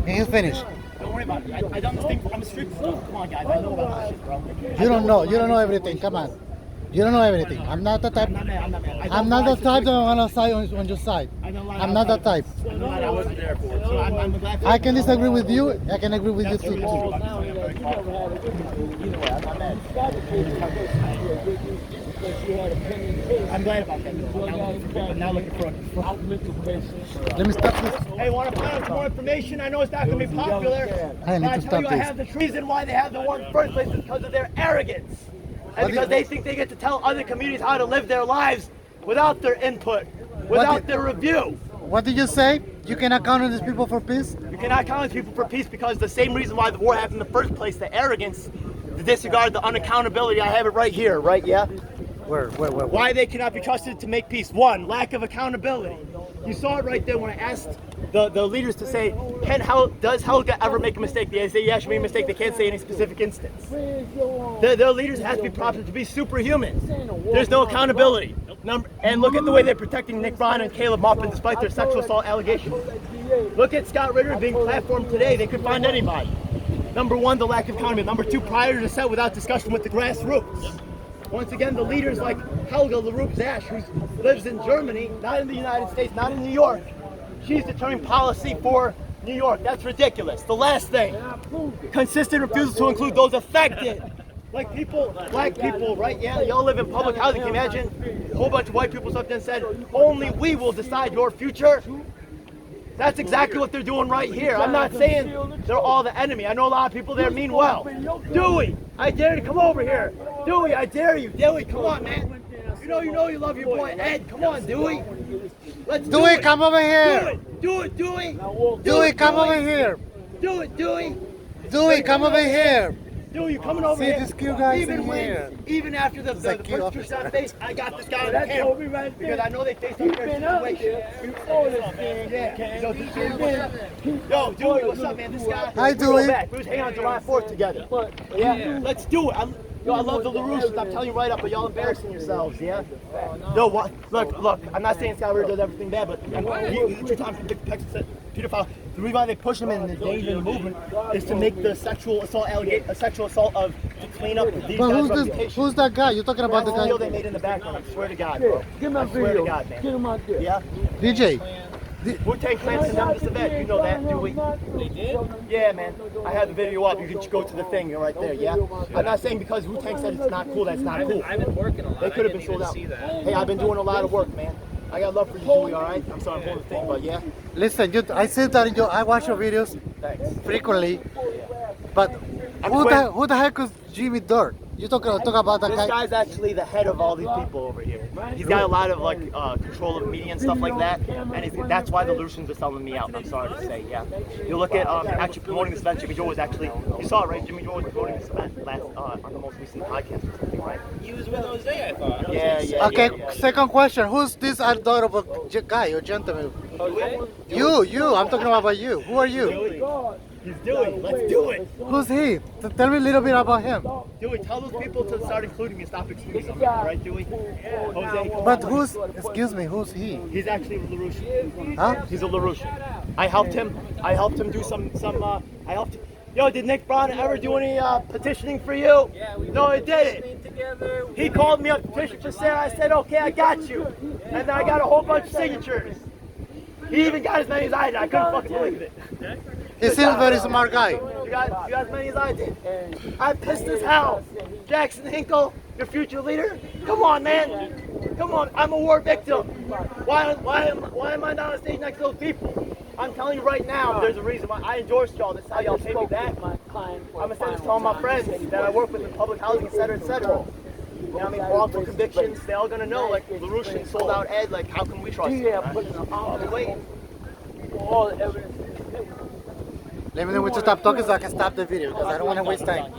Speaker 1: And he's finished.
Speaker 8: Don't worry about it. I done this thing. I'm a street fool. Come on, guys. I know about this shit, bro.
Speaker 1: You don't know. You don't know everything. Come on. You don't know everything. I'm not the type. I'm not the type that I'm gonna side on your side. I'm not that type.
Speaker 8: I wasn't there for it, so I'm glad.
Speaker 1: I can disagree with you. I can agree with you too.
Speaker 8: I'm glad about that. I'm now looking for
Speaker 1: Let me stop this.
Speaker 8: Hey, want to find out some more information? I know it's not going to be popular.
Speaker 1: I need
Speaker 8: but
Speaker 1: to stop
Speaker 8: I
Speaker 1: this.
Speaker 8: have the reason why they have the war in the first place is because of their arrogance. And because they think they get to tell other communities how to live their lives without their input, without their review.
Speaker 1: What did you say? You cannot count on these people for peace?
Speaker 8: You cannot count on these people for peace because the same reason why the war happened in the first place, the arrogance, the disregard, the unaccountability. I have it right here, right? Yeah?
Speaker 1: Where?
Speaker 8: Why they cannot be trusted to make peace. One, lack of accountability. You saw it right there when I asked the leaders to say, does Helga ever make a mistake? They say, yeah, she made a mistake. They can't say any specific instance. Their leaders have to be prompted to be superhuman. There's no accountability. And look at the way they're protecting Nick Bronner and Caleb Muffin despite their sexual assault allegations. Look at Scott Ritter being platformed today. They could find anybody. Number one, the lack of accountability. Number two, prior to set without discussion with the grassroots. Once again, the leaders like Helga LaRoupe Zash, who lives in Germany, not in the United States, not in New York. She's determining policy for New York. That's ridiculous. The last thing, consistent refusal to include those affected. Like people, black people, right? Yeah, y'all live in public housing. Can you imagine? A whole bunch of white people up there and said, only we will decide your future. That's exactly what they're doing right here. I'm not saying they're all the enemy. I know a lot of people there mean well. Dewey, I dare you to come over here. Dewey, I dare you. Dewey, come on, man. You know you love your boy Ed. Come on, Dewey. Let's do it.
Speaker 1: Come over here.
Speaker 8: Do it, Dewey.
Speaker 1: Dewey, come over here.
Speaker 8: Do it, Dewey.
Speaker 1: Dewey, come over here.
Speaker 8: Dude, you coming over
Speaker 1: See
Speaker 8: here?
Speaker 1: this cute guy
Speaker 8: Even
Speaker 1: in
Speaker 8: when,
Speaker 1: here.
Speaker 8: even after the
Speaker 1: like cute
Speaker 8: persecution
Speaker 1: officer.
Speaker 8: on face, I got this guy on
Speaker 4: That's
Speaker 8: camera
Speaker 4: Toby right there.
Speaker 8: because I know they face up
Speaker 4: He's
Speaker 8: their
Speaker 4: been out
Speaker 8: situation.
Speaker 4: there before this thing
Speaker 8: Yeah,
Speaker 4: came.
Speaker 8: yo, yo, Dewey, what's up, man? This guy.
Speaker 1: Hi,
Speaker 8: we go
Speaker 1: Dewey.
Speaker 8: back. We was hanging on July 4th together. Yeah, let's do it. Yo, I love the LaRouches. I'm telling you right up, but y'all embarrassing yourselves, yeah? No, what? Look, I'm not saying Scott Ritter does everything bad, but he 2 times convicted pedophile. The reason why they push him in the danger in the movement is to make the sexual assault of to clean up these
Speaker 1: But
Speaker 8: guys'
Speaker 1: who's
Speaker 8: reputation.
Speaker 1: this? Who's that guy? You're talking about the
Speaker 8: That's the video
Speaker 1: guy?
Speaker 8: they made in the background. I swear to God, bro.
Speaker 4: Give him
Speaker 8: I
Speaker 4: a
Speaker 8: swear to
Speaker 4: video.
Speaker 8: God, man.
Speaker 4: Get him out there.
Speaker 8: Yeah?
Speaker 1: DJ.
Speaker 8: Wu-Tang Clan sent them to Saved. You know that, do we?
Speaker 15: They did?
Speaker 8: Yeah, man. I have the video up. You can go to the thing. You're right there, yeah? I'm not saying because Wu-Tang said it's not cool, that's not cool.
Speaker 13: I've been working a lot.
Speaker 8: They could have been sold out. Hey, I've been doing a lot of work, man. I got love for you, Dewey, all right? I'm sorry I'm holding the thing, but yeah?
Speaker 1: Listen, I see that in I watch your videos
Speaker 8: Thanks.
Speaker 1: frequently, but
Speaker 8: I'm
Speaker 1: who the heck is Jimmy Dirt? You talk about that
Speaker 8: This
Speaker 1: guy?
Speaker 8: guy's actually the head of all these people over here. He's got a lot of control of media and stuff like that, and that's why the Lucians are selling me out. I'm sorry to say, yeah. You look at actually promoting this event. Jimmy Joe was actually, you saw it, right? Jimmy Joe was promoting this event last on the most recent podcast or something, right?
Speaker 15: He was with Jose, I thought.
Speaker 8: Yeah.
Speaker 1: Okay,
Speaker 8: yeah.
Speaker 1: second question. Who's this adorable guy or gentleman? You. I'm talking about you. Who are you?
Speaker 8: He's doing. Let's do it.
Speaker 1: Who's he? Tell me a little bit about him.
Speaker 8: Dewey, tell those people to start including me and stop excluding them. Right, Dewey? Jose.
Speaker 1: But excuse me, who's he?
Speaker 8: He's actually a LaRouche.
Speaker 1: Huh?
Speaker 8: He's a LaRouche. I helped him do some. I helped. Yo, did Nick Brown ever do any petitioning for you?
Speaker 13: Yeah, we
Speaker 8: No, he did
Speaker 13: petitioning
Speaker 8: it.
Speaker 13: together.
Speaker 8: He called me up to petition for Sarah. I said, okay, I got you. And then I got a whole bunch of signatures. He even got as many as I did. I couldn't fucking believe it.
Speaker 1: He seems very smart guy.
Speaker 8: You got as many as I did. I'm pissed as hell. Jackson Hinkle, your future leader. Come on, man. Come on. I'm a war victim. Why am I not on stage next to those people? I'm telling you right now, there's a reason why I endorsed y'all. This is how y'all pay me back. I'm gonna send this to all my friends that I work with in public housing, etc., etc. You know what I mean? Wrongful convictions. They're all gonna know, like LaRouche sold out Ed. Like, how can we trust him? Right? I'll be waiting.
Speaker 4: All the evidence.
Speaker 1: Let me know when to stop talking so I can stop the video because I don't want to waste time.